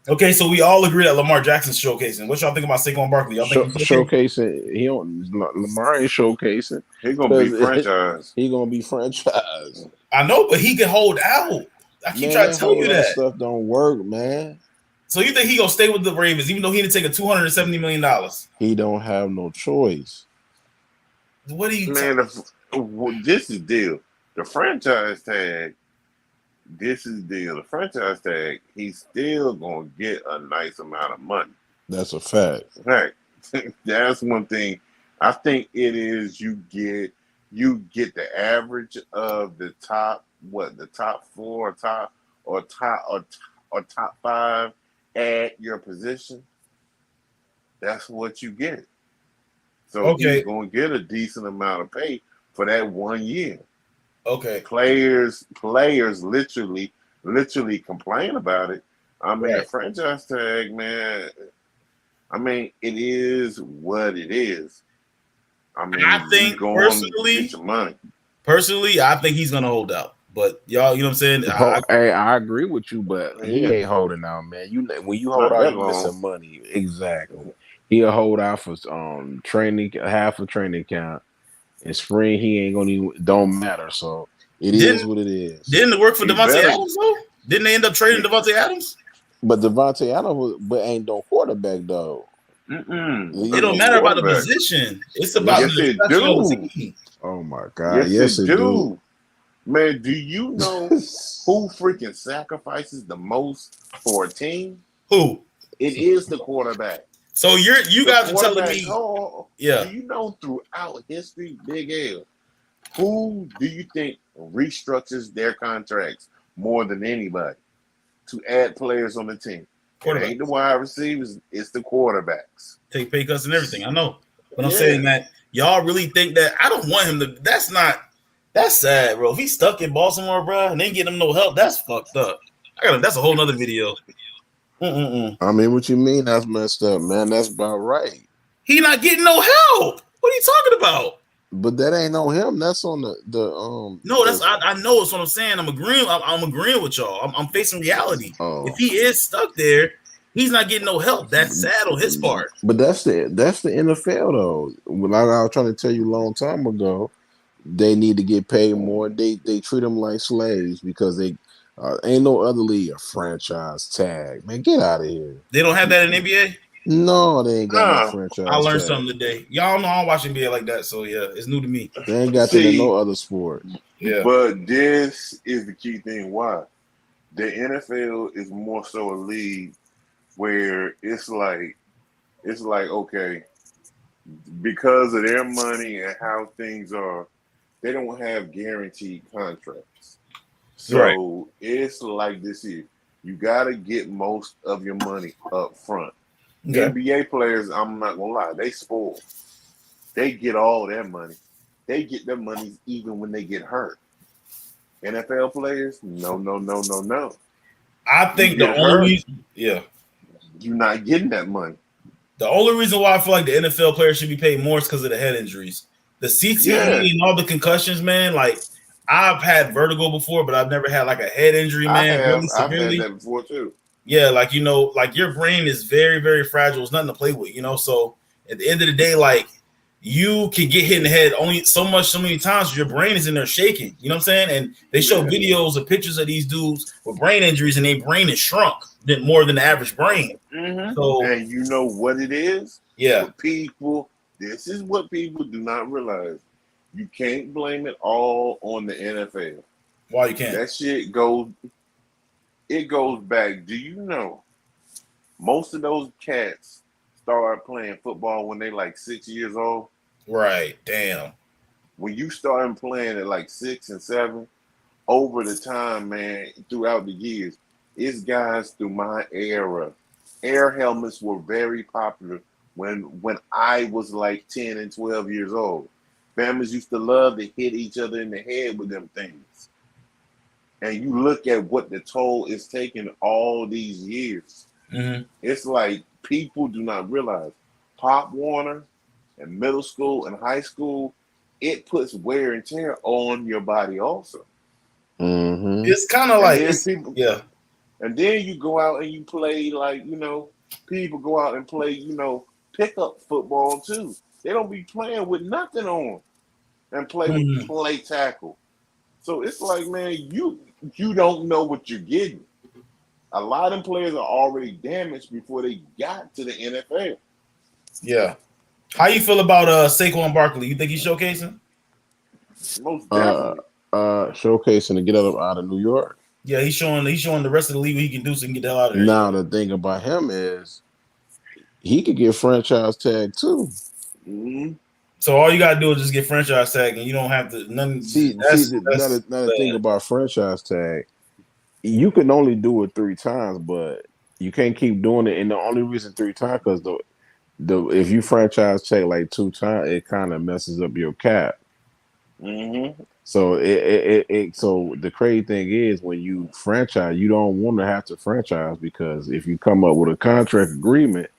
Okay, so we all agree that Lamar Jackson's showcasing. What y'all think about Saquon Barkley? Y'all think
showcasing? Lamar ain't showcasing.
He's gonna be franchised.
He gonna be franchised.
I know, but he can hold out. I keep trying to tell you that
stuff don't work, man.
So you think he gonna stay with the Ravens even though he didn't take a $270 million?
He don't have no choice.
What do you
this is deal. The franchise tag. This is deal. The franchise tag. He's still gonna get a nice amount of money.
That's a fact.
That's one thing. I think it is. You get the average of the top. The top 4, top 5 at your position. That's what you get. So he's going to get a decent amount of pay for that 1 year.
Okay.
Players literally complain about it. I mean, a franchise tag, man. I mean, it is what it is. I mean,
I think personally, I think he's gonna hold out. But y'all, you know what I'm saying?
I agree with you, but he ain't holding out, man. When you hold out, you missing money. Exactly. He'll hold out for half a training camp. In spring, he ain't gonna even don't matter. So it is what it is.
Didn't it work for Devontae Adams though? Didn't they end up trading Devontae Adams?
But Devontae Adams ain't no quarterback though.
It don't matter about the position. It's about the team.
Oh my God! Yes, it do.
Man, do you know who freaking sacrifices the most for a team?
Who?
It is the quarterback.
So you guys are telling me,
yeah. Do you know throughout history, Big L, who do you think restructures their contracts more than anybody to add players on the team? It ain't the wide receivers, it's the quarterbacks.
Take pay cuts and everything. I know. But I'm saying that y'all really think that I don't want him to. That's sad, bro. If he's stuck in Baltimore, bro, and they get him no help, that's fucked up. That's a whole nother video.
I mean, what you mean? That's messed up, man. That's about right.
He not getting no help. What are you talking about?
But that ain't on him. That's on the
No, that's I know. That's what I'm saying. I'm agreeing with y'all. I'm facing reality. If he is stuck there, he's not getting no help. That's sad on his part.
But that's the NFL though. Like I was trying to tell you a long time ago, they need to get paid more. They treat them like slaves because they ain't no other league a franchise tag. Man, get out of here.
They don't have that in NBA?
No, they ain't got no franchise.
I learned something today. Y'all know I don't watch NBA like that, so yeah, it's new to me.
They ain't got that in no other sport.
Yeah. But this is the key thing. Why? The NFL is more so a league where it's like okay, because of their money and how things are, they don't have guaranteed contracts. So it's like this here. You got to get most of your money up front. Okay. NBA players, I'm not going to lie, they spoiled. They get all their money. They get their money even when they get hurt. NFL players, no.
I think the only reason,
you're not getting that money.
The only reason why I feel like the NFL players should be paid more is because of the head injuries. The CTE and all the concussions, man, like, I've had vertigo before, but I've never had like a head injury, man.
I've had that before too.
Yeah, like, like your brain is very, very fragile. It's nothing to play with, So at the end of the day, like, you can get hit in the head only so many times. Your brain is in there shaking. You know what I'm saying? And they show videos or pictures of these dudes with brain injuries, and their brain is shrunk more than the average brain.
Mm-hmm. So, and you know what it is?
Yeah.
This is what people do not realize. You can't blame it all on the NFL.
Why you can't?
That shit goes back. Do you know most of those cats start playing football when they like 6 years old?
Right. Damn.
When you start playing at like 6 and 7, over the time, man, throughout the years, it's guys through my era. Air helmets were very popular when I was like 10 and 12 years old. Families used to love to hit each other in the head with them things. And you look at what the toll is taking all these years.
Mm-hmm.
It's like people do not realize Pop Warner in middle school and high school, it puts wear and tear on your body also.
Mm-hmm.
It's kind of like,
and then you go out and you play like, people go out and play, pickup football too. They don't be playing with nothing on and play tackle. So it's like, man, you don't know what you're getting. A lot of them players are already damaged before they got to the NFL.
Yeah. How you feel about Saquon Barkley? You think he's showcasing?
Most definitely.
Showcasing to get out of New York.
Yeah, he's showing the rest of the league what he can do so he can get the hell out of there.
Now the thing about him is he could get franchise tag too.
Mm-hmm.
So all you gotta do is just get franchise tag, and you don't have to.
The thing about franchise tag, you can only do it 3 times, but you can't keep doing it. And the only reason 3 times because if you franchise tag like 2 times, it kind of messes up your cap.
Mm-hmm.
So so the crazy thing is when you franchise, you don't want to have to franchise because if you come up with a contract agreement,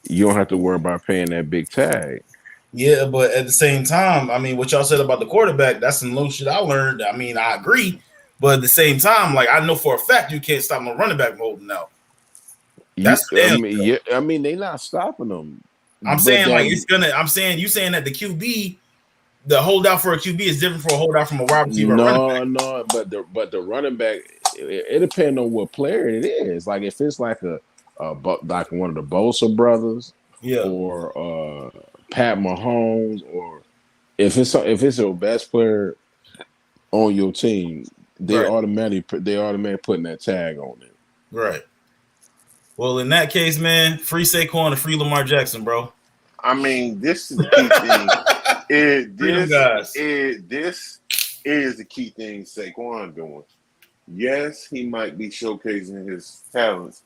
you don't have to worry about paying that big tag.
Yeah, but at the same time, I mean, what y'all said about the quarterback, that's some low shit I learned. I mean, I agree. But at the same time, like, I know for a fact you can't stop no running back from holding out. That's
I mean, they're not stopping them.
I'm saying, like, it's gonna. I'm saying you saying that the QB, the holdout for a QB is different from a holdout from a wide receiver.
No, but the running back, it depends on what player it is. Like if it's like like one of the Bosa brothers, or Pat Mahomes, or if it's your best player on your team, they automatically putting that tag on it.
Right. Well, in that case, man, free Saquon and free Lamar Jackson, bro.
I mean, this is the key thing. This is the key thing Saquon doing. Yes, he might be showcasing his talents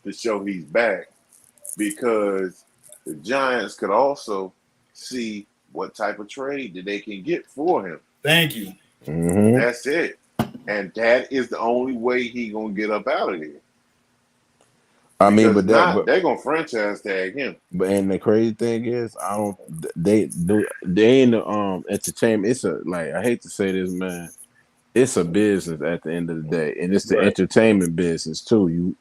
to show he's back, because the Giants could also see what type of trade that they can get for him.
Thank you.
Mm-hmm.
That's it. And that is the only way he gonna get up out of there.
I mean,
Because
but
they're gonna franchise tag him.
But and the crazy thing is, they in the entertainment. It's a, like, I hate to say this, man. It's a business at the end of the day, and it's the entertainment business too.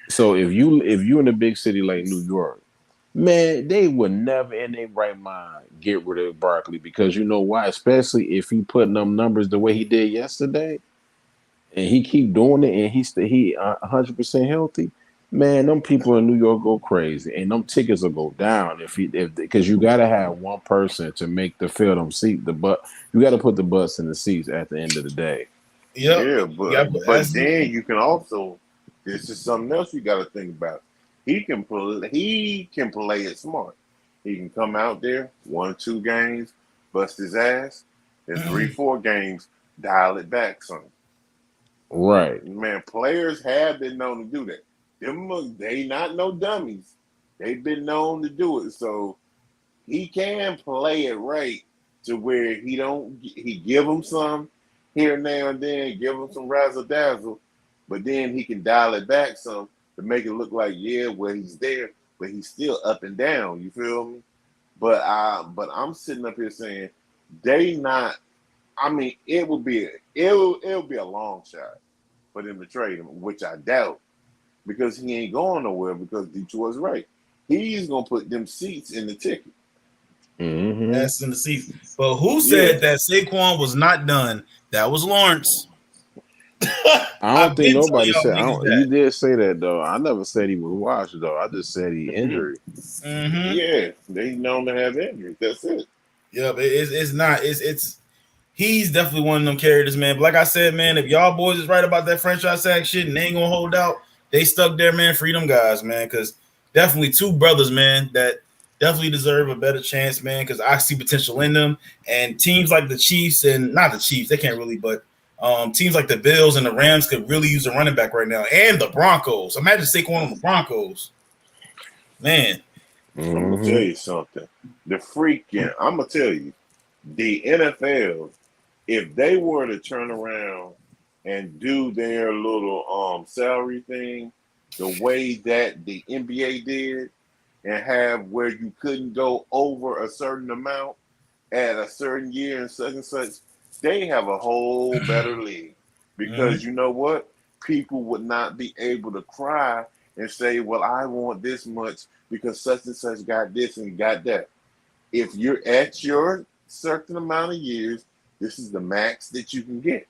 So if you in a big city like New York, man, they would never in their right mind get rid of Barkley, because you know why? Especially if he putting them numbers the way he did yesterday, and he keep doing it, and he 100% healthy. Man, them people in New York go crazy, and them tickets will go down if because you got to have one person to make the field them seat you got to put the butts in the seats at the end of the day.
Yep.
Yeah, but then you can also, this is something else you got to think about. He can play it smart. He can come out there 1-2 games, bust his ass, and 3-4 games, dial it back some.
Right,
man. Players have been known to do that. They not no dummies. They've been known to do it, so he can play it right to where he give them some here now and then, give them some razzle dazzle, but then he can dial it back some to make it look like, well, he's there, but he's still up and down. You feel me? But I'm sitting up here saying they not. I mean, it'll be a long shot for them to trade him, which I doubt, because he ain't going nowhere, because Detroit's right. He's gonna put them seats in the ticket.
Mm-hmm.
That's in the seats. But who said that Saquon was not done? That was Lawrence.
I don't think nobody said. You did say that though. I never said he was washed though. I just said he injured.
Mm-hmm.
Yeah, they known to have injuries. That's it.
Yeah, but it's not. It's he's definitely one of them characters, man. But like I said, man, if y'all boys is right about that franchise tag shit and they ain't gonna hold out, they stuck there, man. Freedom guys, man, because definitely two brothers, man, that definitely deserve a better chance, man, because I see potential in them. And teams like the Chiefs, and not the Chiefs, they can't really, but teams like the Bills and the Rams could really use a running back right now. And the Broncos. Imagine Saquon on the Broncos. Man.
I'm going to tell you something. I'm going to tell you, the NFL, if they were to turn around and do their little salary thing the way that the NBA did, and have where you couldn't go over a certain amount at a certain year and such, they have a whole better league. Because you know what? People would not be able to cry and say, well, I want this much because such and such got this and got that. If you're at your certain amount of years, this is the max that you can get.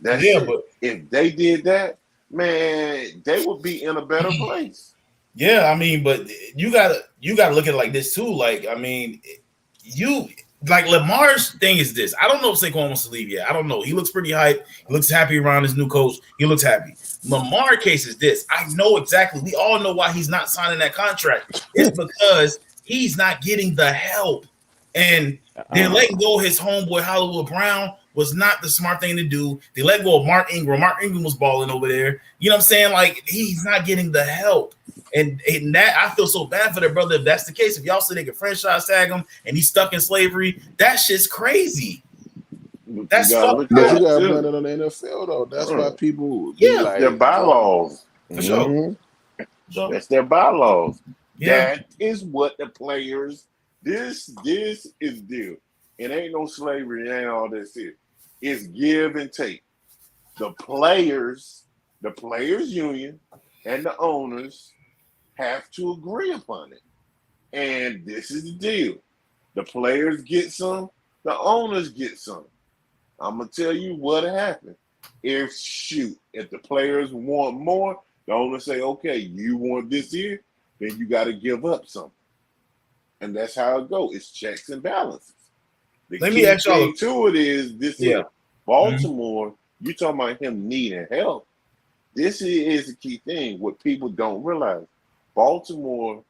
That's it. But if they did that, man, they would be in a better place.
Yeah, I mean, but you gotta look at it like this too. Like, I mean, like Lamar's thing is this. I don't know if Saquon wants to leave yet. I don't know. He looks pretty hype. He looks happy around his new coach. He looks happy. Lamar's case is this. I know exactly. We all know why he's not signing that contract. It's because he's not getting the help. And they're letting go of his homeboy Hollywood Brown was not the smart thing to do. They let go of Mark Ingram. Mark Ingram was balling over there. You know what I'm saying? Like, he's not getting the help. And that I feel so bad for their brother if that's the case. If y'all say they can franchise tag him and he's stuck in slavery, that shit's crazy. That's
but you gotta blame it on the NFL though. That's why people
like, their bylaws.
For sure.
That's their bylaws. Yeah. That is what the players. This is deal. It ain't no slavery. It ain't all this here. It's give and take. The players union, and the owners have to agree upon it. And this is the deal. The players get some, the owners get some. I'm going to tell you what happened. If the players want more, the owners say, okay, you want this here, then you got to give up something. And that's how it goes. It's checks and balances. The key thing to it is this here. Baltimore, you talking about him needing help. this is the key thing. What people don't realize, Baltimore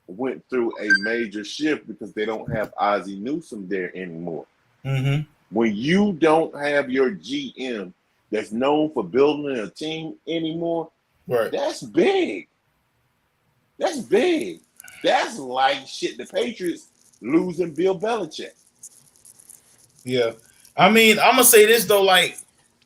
went through a major shift because they don't have Ozzie Newsome there anymore.
Mm-hmm.
When you don't have your GM that's known for building a team anymore,
right?
That's big. That's big. That's like shit. The Patriots losing Bill Belichick.
Yeah, I mean, I'm gonna say this though, like,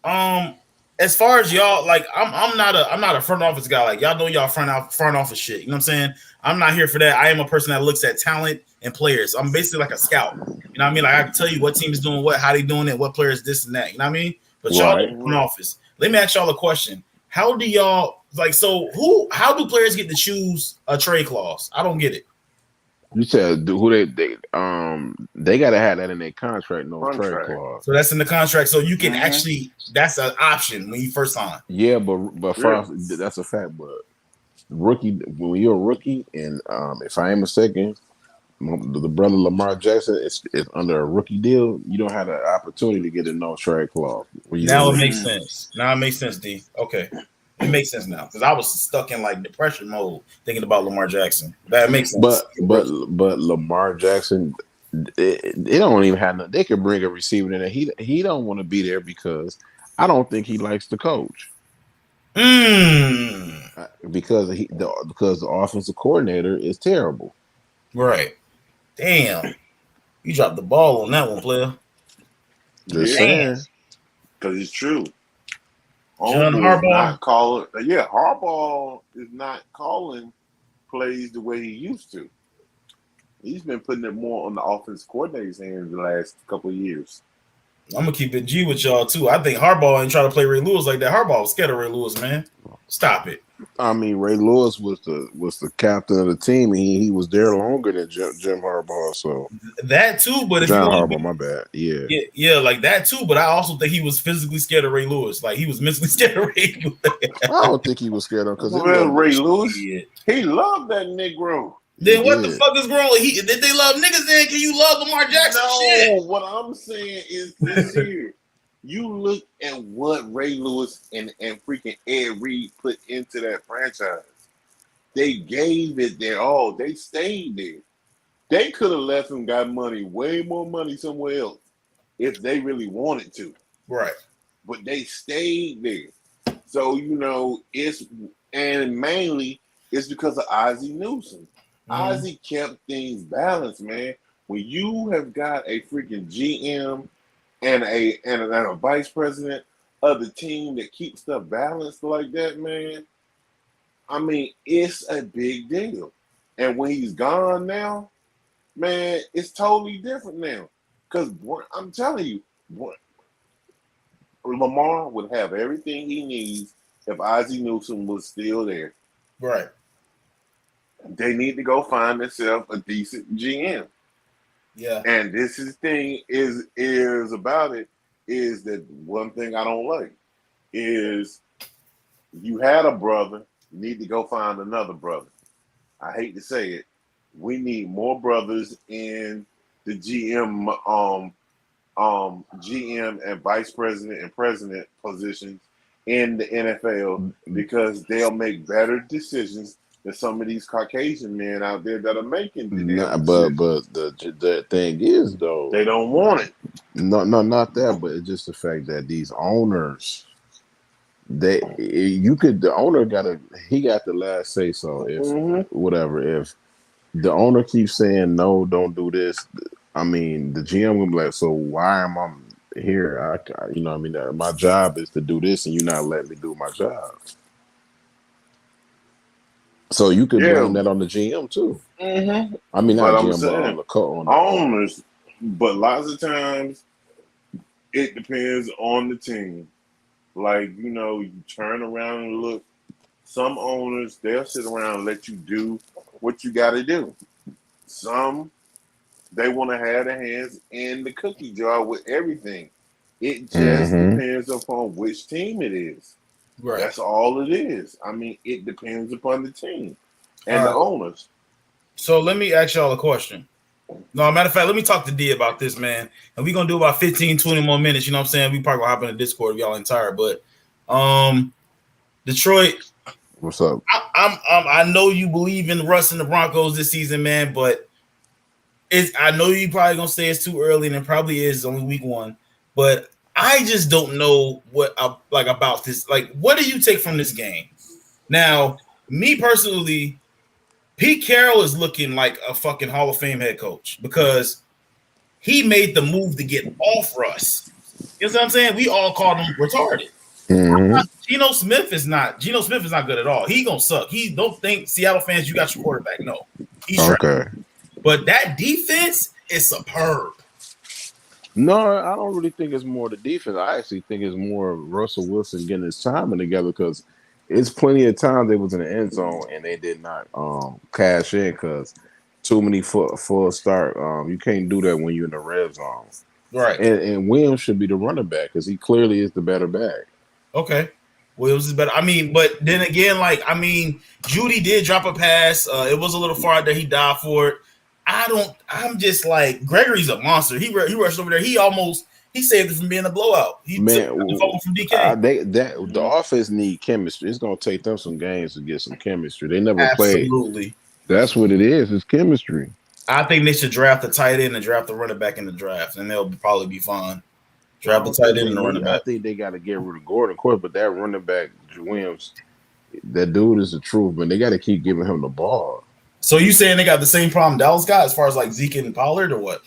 as far as y'all, like, I'm not a front office guy. Like, y'all know y'all front office shit. You know what I'm saying? I'm not here for that. I am a person that looks at talent and players. I'm basically like a scout. You know what I mean? Like, I can tell you what team is doing what, how they doing it, what players this and that. You know what I mean? But y'all in the front office. Let me ask y'all a question. How do y'all like? So how do players get to choose a trade clause? I don't get it.
You said who they gotta have that in their contract, trade clause.
So that's in the contract. So you can actually, that's an option when you first sign.
Yeah, but first, that's a fact. But rookie, when you're a rookie, and if I am mistaken, the brother Lamar Jackson is under a rookie deal. You don't have the opportunity to get a no trade clause.
Now it makes sense. Now it makes sense, D. Okay. It makes sense now because I was stuck in like depression mode thinking about Lamar Jackson. That makes sense.
But Lamar Jackson, they don't even have no. They could bring a receiver in there. He don't want to be there because I don't think he likes the coach. Because the offensive coordinator is terrible.
Right. Damn. You dropped the ball on that one, player.
Just saying.
Because it's true.
John Harbaugh.
Harbaugh is not calling plays the way he used to. He's been putting it more on the offense coordinator's hands the last couple of years.
I'm gonna keep it G with y'all too. I think Harbaugh ain't trying to play Ray Lewis like that. Harbaugh was scared of Ray Lewis, man. Stop it.
I mean, Ray Lewis was the captain of the team, and he was there longer than Jim Harbaugh. So
that too, but
John Harbaugh, my bad.
Yeah, like that too. But I also think he was physically scared of Ray Lewis. Like he was mentally scared of Ray Lewis.
I don't think he was scared of because
Ray Lewis. He loved that Negro.
Then what the fuck is wrong with did they love niggas then? Can you love Lamar Jackson?
No,
shit?
What I'm saying is this here. You look at what Ray Lewis and freaking Ed Reed put into that franchise. They gave it their all. They stayed there. They could have left and got way more money somewhere else if they really wanted to.
Right.
But they stayed there. So, mainly it's because of Ozzie Newsome. Ozzie kept things balanced, man. When you have got a freaking GM and a vice president of the team that keeps stuff balanced like that, man, I mean, it's a big deal. And when he's gone now, man, it's totally different now. Because I'm telling you, Lamar would have everything he needs if Ozzie Newsome was still there.
Right.
They need to go find themselves a decent GM.
Yeah.
And this is the thing is about it is that one thing I don't like is you had a brother, you need to go find another brother. I hate to say it. We need more brothers in the GM and vice president and president positions in the NFL because they'll make better decisions than some of these Caucasian men out there that are making.
But the thing is though,
they don't want it.
No, not that, but it's just the fact that these owners, the owner got the last say so. If the owner keeps saying no, don't do this, I mean the GM will be like, so why am I here? My job is to do this, and you're not letting me do my job. So you could blame that on the GM too.
Mm-hmm.
I mean, not GM, but on the
owners. But lots of times, it depends on the team. Like, you turn around and look. Some owners, they'll sit around and let you do what you got to do. Some, they want to have their hands in the cookie jar with everything. It just depends upon which team it is. Right. That's all it is. I mean, it depends upon the team and the owners.
So let me ask y'all a question. No, matter of fact, let me talk to D about this, man. And we're going to do about 15, 20 more minutes. You know what I'm saying? We probably going to hop in the Discord if y'all ain't tired. But Detroit.
What's up?
I know you believe in Russ and the Broncos this season, man, but I know you probably gonna say it's too early, and it probably is only week 1. But I just don't know what like about this. Like, what do you take from this game? Now, me personally, Pete Carroll is looking like a fucking Hall of Fame head coach because he made the move to get off Russ. You know what I'm saying? We all called him retarded.
Mm-hmm.
Geno Smith is not good at all. He gonna suck. He don't think Seattle fans you got your quarterback. No, he's
okay.
But that defense is superb.
No, I don't really think it's more the defense. I actually think it's more Russell Wilson getting his timing together because it's plenty of times they was in the end zone and they did not cash in because too many full start. You can't do that when you're in the red zone.
Right.
And Williams should be the running back because he clearly is the better back.
Okay. Williams is better. I mean, but then again, Judy did drop a pass. It was a little far that he died for it. I'm just like, Gregory's a monster. He rushed over there. He saved it from being a blowout. He took the phone from DK.
The offense need chemistry. It's gonna take them some games to get some chemistry. They never
Absolutely.
played. That's what it is. It's chemistry.
I think they should draft the tight end and draft the running back in the draft, and they'll probably be fine. Draft the tight end and the running back.
I think they got to get rid of Gordon, of course, but that running back, Williams, that dude is the truth, man. They got to keep giving him the ball.
So you saying they got the same problem Dallas got as far as like Zeke and Pollard or what?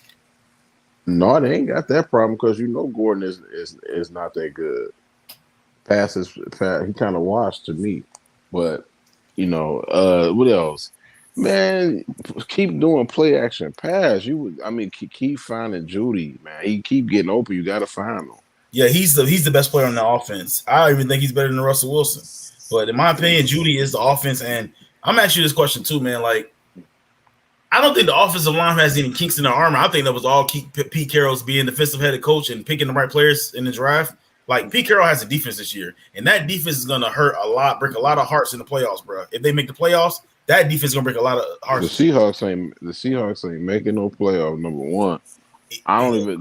No, they ain't got that problem because Gordon is not that good. He kind of washed to me, but what else? Man, keep doing play action pass. Keep finding Judy, man. He keep getting open. You got to find him.
Yeah, he's the best player on the offense. I don't even think he's better than Russell Wilson. But in my opinion, Judy is the offense. And I'm asking you this question too, man. Like, I don't think the offensive line has any kinks in their armor. I think that was all Pete Carroll's being defensive headed coach and picking the right players in the draft. Like, Pete Carroll has a defense this year, and that defense is going to hurt a lot, break a lot of hearts in the playoffs, bro. If they make the playoffs, that defense is gonna break a lot of hearts.
The Seahawks ain't making no playoff. Number one,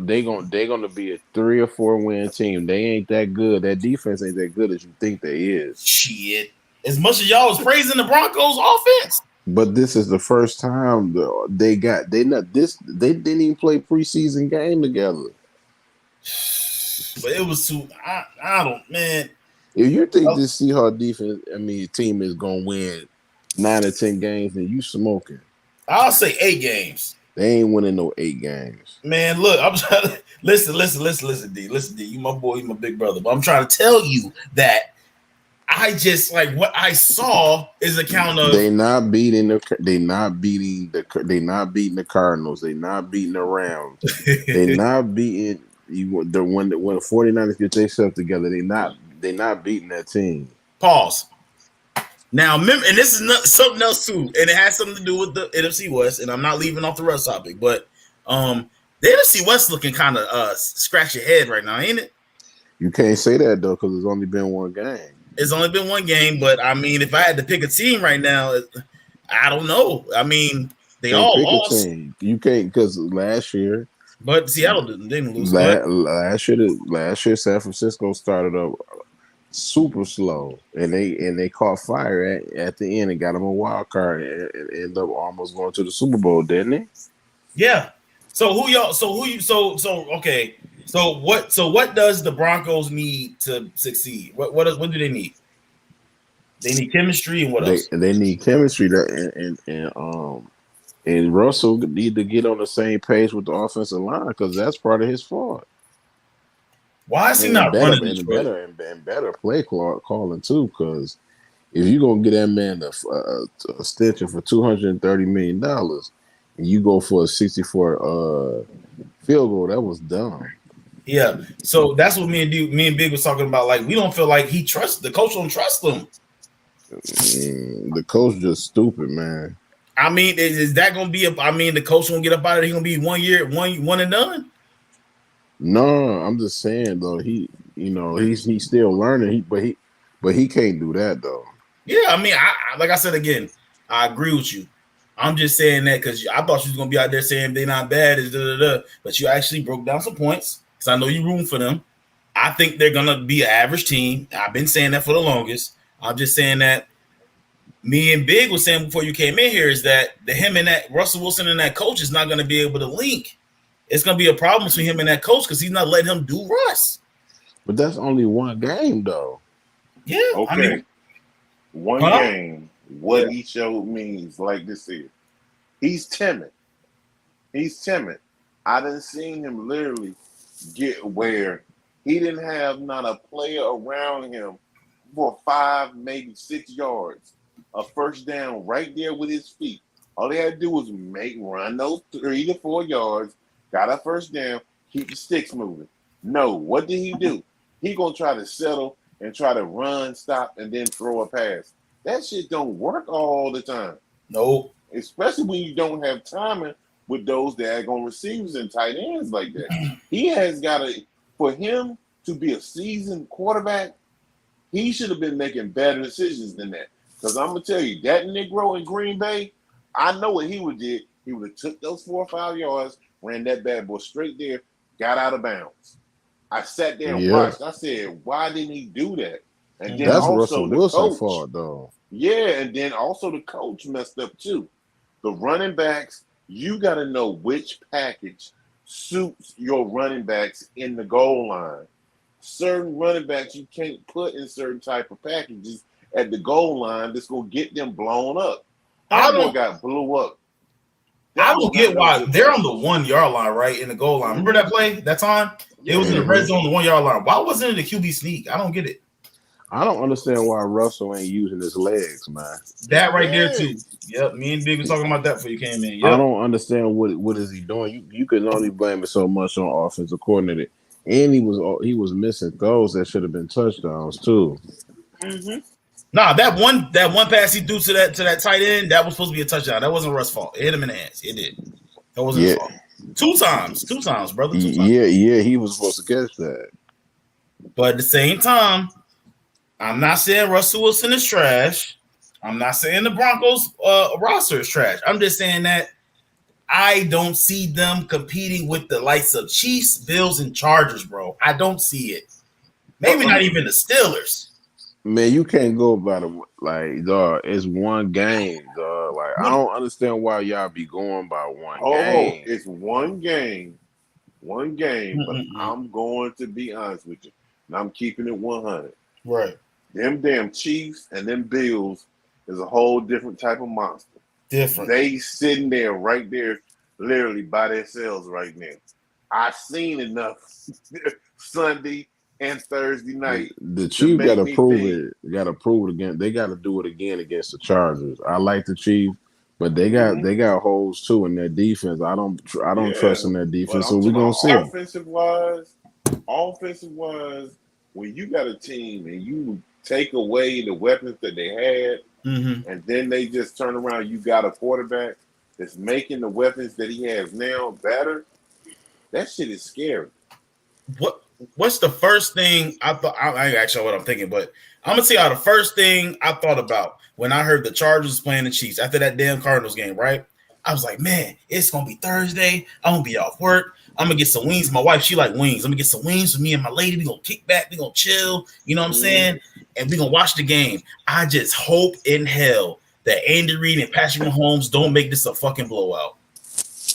they're gonna be a 3 or 4 win team. They ain't that good. That defense ain't that good as you think they is.
Shit. As much as y'all was praising the Broncos offense.
But this is the first time they didn't even play preseason game together.
But it was too. I don't, man.
If you think this Seahawks defense, team is gonna win 9 or 10 games, and you smoking.
I'll say 8 games.
They ain't winning no 8 games.
Man, look, I'm trying to listen, D. Listen, D. You my boy, you my big brother. But I'm trying to tell you that I just like what I saw is a count of
they not beating the Cardinals. They not beating the Rams. They not beating when the 49ers get themselves together. They not beating that team.
Pause. Now, remember, and this is something else too, and it has something to do with the NFC West, and I'm not leaving off the Russ topic, but the NFC West looking kind of scratch your head right now, ain't it?
You can't say that, though, because it's only been one game.
It's only been one game, but, if I had to pick a team right now, I don't know. They all lost.
You can't, because last year.
But Seattle didn't lose.
Last year, San Francisco started up super slow, and they caught fire at the end and got them a wild card and ended up almost going to the Super Bowl, didn't they?
Yeah. Okay. So what does the Broncos need to succeed? What do they need? They need chemistry, and what else?
They need chemistry and Russell need to get on the same page with the offensive line because that's part of his fault.
Why is he not running this
better play calling too? Because if you're gonna get that man a extension for $230 million, and you go for a 64 field goal, that was dumb.
Yeah, so that's what me and Big was talking about. Like, we don't feel like the coach don't trust him.
The coach just stupid, man.
Is that gonna be the coach gonna get up out of it? He gonna be 1 year, one and done?
No, I'm just saying though. He's still learning. But he can't do that though.
Yeah, like I said again, I agree with you. I'm just saying that because I thought you was gonna be out there saying they're not bad, but you actually broke down some points because I know you're rooting for them. I think they're gonna be an average team. I've been saying that for the longest. I'm just saying that me and Big was saying before you came in here is that him and that Russell Wilson and that coach is not going to be able to link. It's going to be a problem between him and that coach because he's not letting him do Russ.
But that's only one game, though.
Yeah.
Okay.
I mean,
one game, what he showed me is like this here. He's timid. I done seen him literally get where he didn't have not a player around him for 5, maybe 6 yards. A first down right there with his feet. All they had to do was run those 3 to 4 yards, got a first down, keep the sticks moving. No, what did he do? He gonna try to settle and try to run, stop, and then throw a pass. That shit don't work all the time.
No.
Especially when you don't have timing with those daggone receivers and tight ends like that. He has got to, for him to be a seasoned quarterback, he should have been making better decisions than that. Because I'm going to tell you, that Negro in Green Bay, I know what he would did. He would have took those 4 or 5 yards, ran that bad boy straight there, got out of bounds. I sat there and watched. I said, why didn't he do that? And then
that's
also
Russell
the
Wilson's
coach,
fault, though.
Yeah, and then also the coach messed up too. The running backs, you got to know which package suits your running backs in the goal line. Certain running backs you can't put in certain type of packages at the goal line that's going to get them blown up. That boy got blew up.
I don't get why they're on the 1 yard line, right? In the goal line. Remember that play, that time? It was in the red zone, the 1 yard line. Why wasn't it a QB sneak? I don't get it.
I don't understand why Russell ain't using his legs, man.
That right there too. Yep, me and Big were talking about that before you came in. Yep.
I don't understand what is he doing. You can only blame it so much on offensive coordinator, and he was missing throws that should have been touchdowns too.
Mm-hmm.
Nah, that one pass he threw to that tight end, that was supposed to be a touchdown. That wasn't Russ' fault. It hit him in the hands. It did. That wasn't his fault. Two times, brother. 2 times.
Yeah, he was supposed to catch that.
But at the same time, I'm not saying Russell Wilson is trash. I'm not saying the Broncos roster is trash. I'm just saying that I don't see them competing with the likes of Chiefs, Bills, and Chargers, bro. I don't see it. Maybe not even the Steelers.
Man, you can't go about it like, dog. It's one game, dog. Like, I don't understand why y'all be going by one game.
It's one game, but I'm going to be honest with you, and I'm keeping it 100.
Right.
Them damn Chiefs and them Bills is a whole different type of monster.
Different.
They sitting there right there, literally by themselves right now. I've seen enough Sunday and Thursday night.
The Chiefs got to prove it. Got to prove it again. They got to do it again against the Chargers. I like the Chiefs, but they got holes too in their defense. I don't trust in their defense. So we're gonna see.
Offensive wise, when you got a team and you take away the weapons that they had, and then they just turn around, you got a quarterback that's making the weapons that he has now better. That shit is scary.
What's the first thing I thought? I ain't actually what I'm thinking, but I'm gonna tell y'all the first thing I thought about when I heard the Chargers playing the Chiefs after that damn Cardinals game, right? I was like, man, it's gonna be Thursday. I'm gonna be off work. I'm gonna get some wings. My wife, she like wings. I'm gonna get some wings for me and my lady. We gonna kick back. We gonna chill. You know what I'm saying? And we gonna watch the game. I just hope in hell that Andy Reid and Patrick Mahomes don't make this a fucking blowout.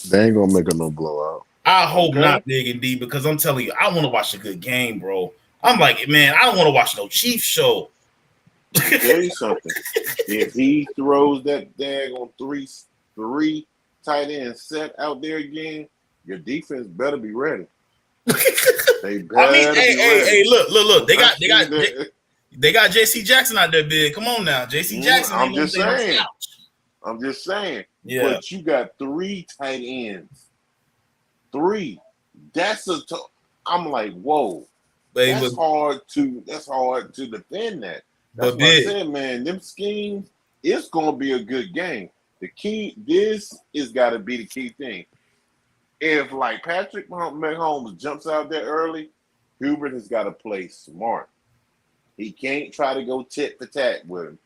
They ain't gonna make it no blowout.
I hope not, Big and D, because I'm telling you, I want to watch a good game, bro. I'm like, man, I don't want to watch no Chiefs show.
I'll tell you something. If he throws that daggone three tight end set out there again, your defense better be ready. They better be ready.
Hey, look. They got JC Jackson out there, Big. Come on now, JC Jackson.
I'm just saying.
Yeah.
But you got 3 tight ends. 3. I'm like, whoa. That's hard to defend that. That's what I said, man. Them schemes, it's gonna be a good game. This is gotta be the key thing. If like Patrick Mahomes jumps out there early, Hubert has got to play smart. He can't try to go tit for tat with him.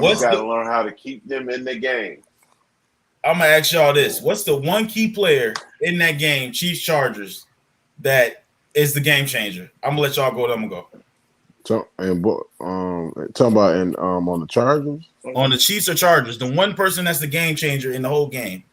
He's got to learn how to keep them in the game.
I'm gonna ask y'all this: what's the one key player in that game, Chiefs Chargers, that is the game changer? I'm gonna let y'all go. I'm gonna go.
Talking about on the Chargers,
on the Chiefs or Chargers, the one person that's the game changer in the whole game,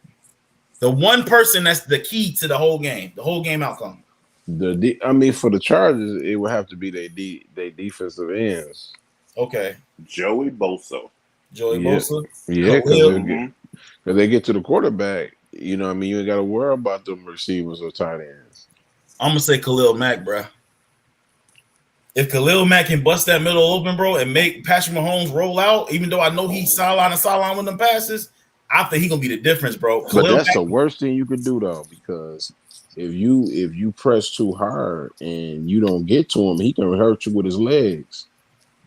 the one person that's the key to the whole game outcome.
For the Chargers, it would have to be their defensive ends.
Okay,
Joey Bosa.
Bosa.
Yeah, because they get to the quarterback. You know what I mean? You ain't got to worry about them receivers or tight ends.
I'm going to say Khalil Mack, bro. If Khalil Mack can bust that middle open, bro, and make Patrick Mahomes roll out, even though I know he's sideline to sideline with them passes, I think he's going to be the difference, bro.
But that's the worst thing you could do, though, because if you press too hard and you don't get to him, he can hurt you with his legs.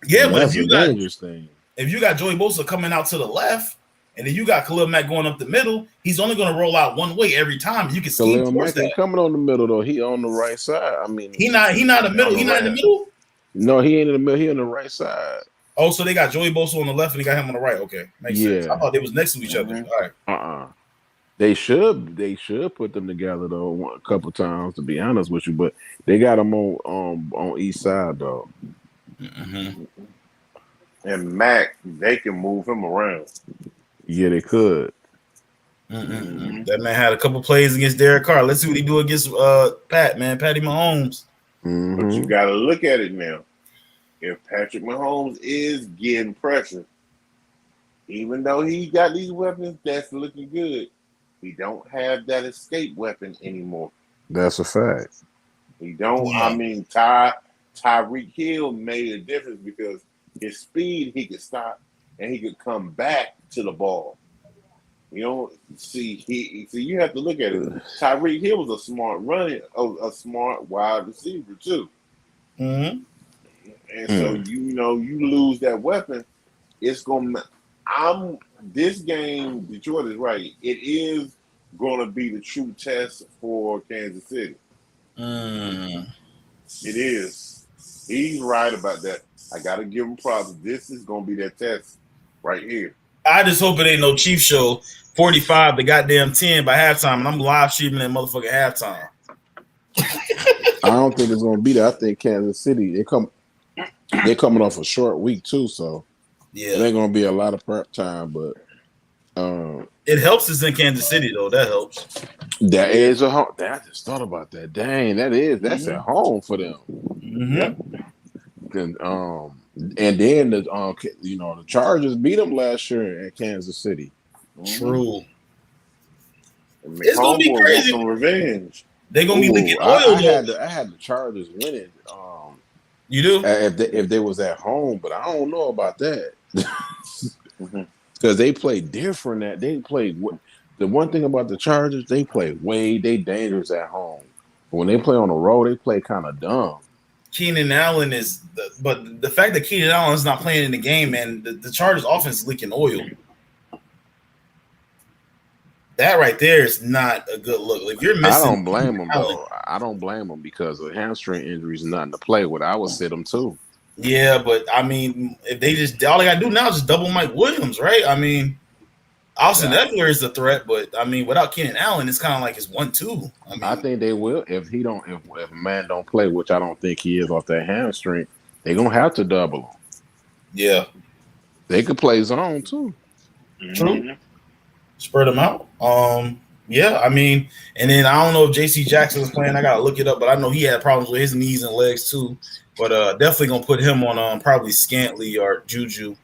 Yeah, but
that's a dangerous thing.
If you got Joey Bosa coming out to the left, and then you got Khalil Mack going up the middle, he's only going to roll out one way every time. You can see
Khalil Mack ain't coming on the middle though. He on the right side. I mean,
he not the middle. He not in the middle.
No, he ain't in the middle. He on the right side.
Oh, so they got Joey Bosa on the left and they got him on the right. Okay, makes sense. I thought they was next to each other. All
right. They should put them together though a couple times, to be honest with you. But they got them on each side though.
Mm-hmm. And Mac, they can move him around.
Yeah, they could.
Mm-hmm. That man had a couple plays against Derek Carr. Let's see what he do against Patty Mahomes.
Mm-hmm.
But you got to look at it now. If Patrick Mahomes is getting pressure, even though he got these weapons that's looking good, he don't have that escape weapon anymore.
That's a fact.
He don't. Yeah. I mean, Tyreek Hill made a difference because his speed, he could stop and he could come back to the ball. You know, you have to look at it. Tyreek Hill was a smart runner, a smart wide receiver too.
Mm-hmm.
And so you lose that weapon, it's gonna. This game, Detroit is right. It is going to be the true test for Kansas City. It is. He's right about that. I got to give him props. This is going to be that test right here.
I just hope it ain't no Chief show 45 to goddamn 10 by halftime, and I'm live streaming that motherfucking halftime.
I don't think it's going to be that. I think Kansas City, they're coming off a short week too, so yeah, it ain't going to be a lot of prep time, but
it helps us in Kansas City though. That helps.
That is a home. I just thought about that. Dang, that's at home for them.
Mm-hmm.
Yep. And then the Chargers beat them last year at Kansas City.
True. It's gonna be crazy.
Some revenge.
They're gonna be leaking oil.
I had the Chargers winning.
You do?
If they was at home, but I don't know about that. Because they play different. The one thing about the Chargers, they dangerous at home. But when they play on the road, they play kind of dumb.
Keenan Allen but the fact that Keenan Allen is not playing in the game, man, the Chargers offense is leaking oil. That right there is not a good look. If you're missing,
I don't blame them though. I don't blame them because a hamstring injury is nothing to play with. I would sit them too.
Yeah, but I mean, if all they gotta do now is just double Mike Williams, right? I mean, Austin Eckler is a threat, but I mean, without Keenan Allen, it's kind of like it's 1-2.
I think they will if a man don't play, which I don't think he is off that hamstring. They're gonna have to double him.
Yeah,
they could play zone too.
True. Spread them out. Yeah, I mean, and then I don't know if J.C. Jackson is playing. I gotta look it up, but I know he had problems with his knees and legs too. But definitely gonna put him on probably Scantley or Juju.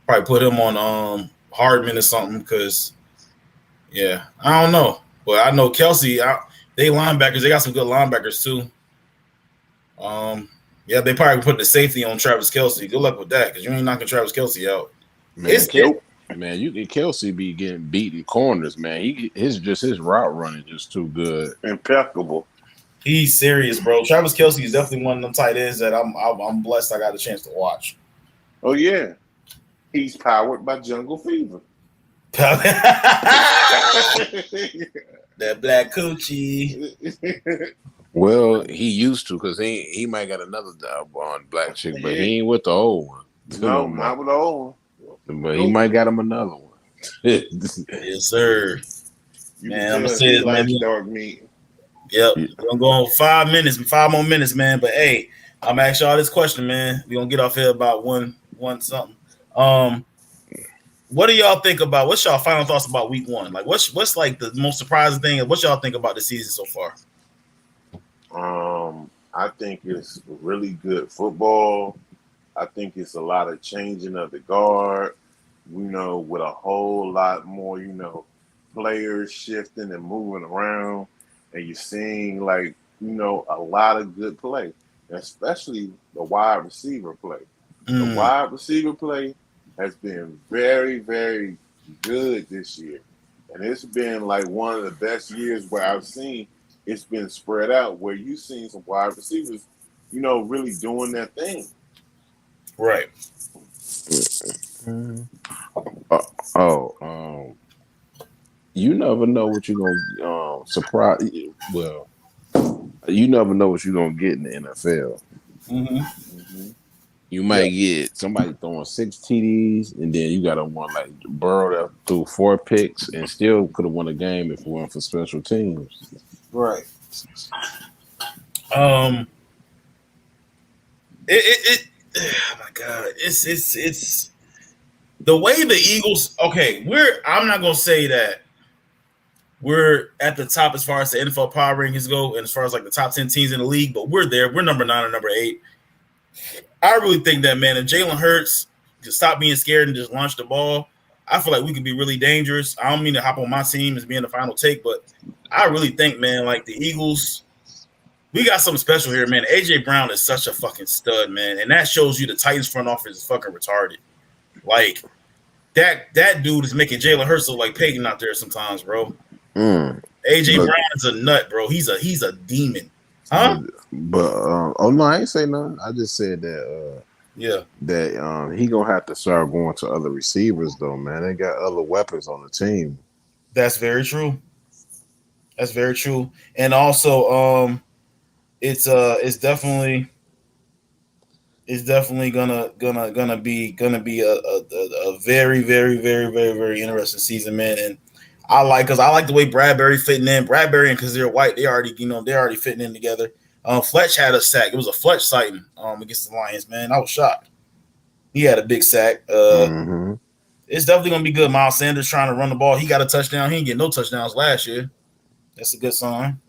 Probably put him on Hardman or something because, yeah, I don't know. But I know Kelsey. They linebackers. They got some good linebackers too. Yeah, they probably put the safety on Travis Kelce. Good luck with that because you ain't knocking Travis Kelce out.
Man, you get Kelsey be getting beat in corners, man. His route running just too good,
impeccable.
He's serious, bro. Travis Kelce is definitely one of them tight ends that I'm blessed I got a chance to watch.
Oh yeah, he's powered by Jungle Fever.
That black coochie.
Well, he used to because he might got another job on Black Chick, but he ain't with the old one.
No, not with the old one.
But he might got him another one.
Yes, sir. Man, I'm gonna say this, man.
Dog meat.
Yep. We're gonna go on 5 more minutes, man. But hey, I'm gonna ask y'all this question, man. We gonna get off here about one something. What do y'all think about? What's y'all final thoughts about week 1? Like, what's like the most surprising thing? And what y'all think about the season so far?
I think it's really good football. I think it's a lot of changing of the guard, with a whole lot more, players shifting and moving around. And you're seeing, like, a lot of good play, especially the wide receiver play. The wide receiver play has been very, very good this year. And it's been like one of the best years where I've seen it's been spread out, where you've seen some wide receivers, really doing their thing.
Right.
You never know what you're gonna surprise. Well, you never know what you're gonna get in the NFL. You might get somebody throwing 6 TDs, and then you got one like Burrow that threw 4 picks and still could have won a game if it weren't for special teams.
Right. Oh my God, it's the way the Eagles. Okay, I'm not gonna say that we're at the top as far as the NFL power rankings go, and as far as like the top 10 teams in the league, but we're there. We're number 9 or number 8. I really think that, man, if Jalen Hurts could stop being scared and just launch the ball, I feel like we could be really dangerous. I don't mean to hop on my team as being the final take, but I really think, man, like the Eagles, we got something special here, man. AJ Brown is such a fucking stud, man, and that shows you the Titans front office is fucking retarded. Like that dude is making Jalen Hurts look like Peyton out there sometimes, bro. AJ Brown is a nut, bro. He's a demon, huh?
But no, I ain't say nothing. I just said that. That he gonna have to start going to other receivers though, man. They got other weapons on the team.
That's very true. That's very true, and also it's definitely gonna be a very, very, very, very, very interesting season, man. And I like the way Bradbury fitting in. Bradbury and Kazir White, they're already fitting in together. Fletch had a sack. It was a Fletch sighting against the Lions, man. I was shocked. He had a big sack. It's definitely gonna be good. Miles Sanders trying to run the ball. He got a touchdown. He didn't get no touchdowns last year. That's a good sign,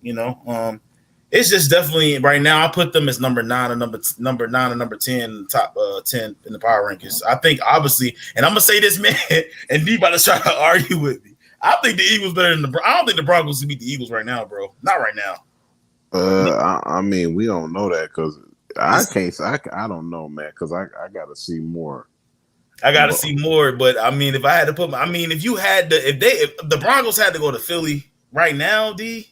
It's just definitely right now. I put them as number 9 or number 10, top 10 in the power rankings. I think obviously, and I'm gonna say this, man, and D about to try to argue with me. I think the Eagles better than I don't think the Broncos can beat the Eagles right now, bro. Not right now.
I mean, we don't know that because I can't. I don't know, man, because I got to see more.
I got to see more, but I mean, if I had to put, if the Broncos had to go to Philly right now, D.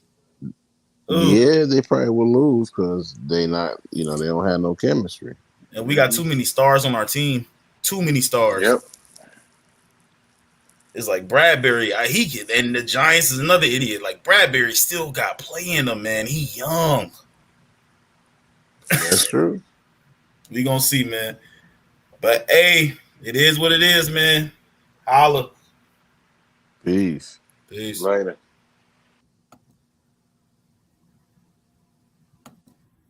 Yeah, they probably will lose because they not, they don't have no chemistry.
And we got too many stars on our team. Too many stars.
Yep.
It's like Bradbury, and the Giants is another idiot. Like Bradbury still got play in him, man. He young.
That's true.
We gonna see, man. But hey, it is what it is, man. Holla.
Peace.
Later.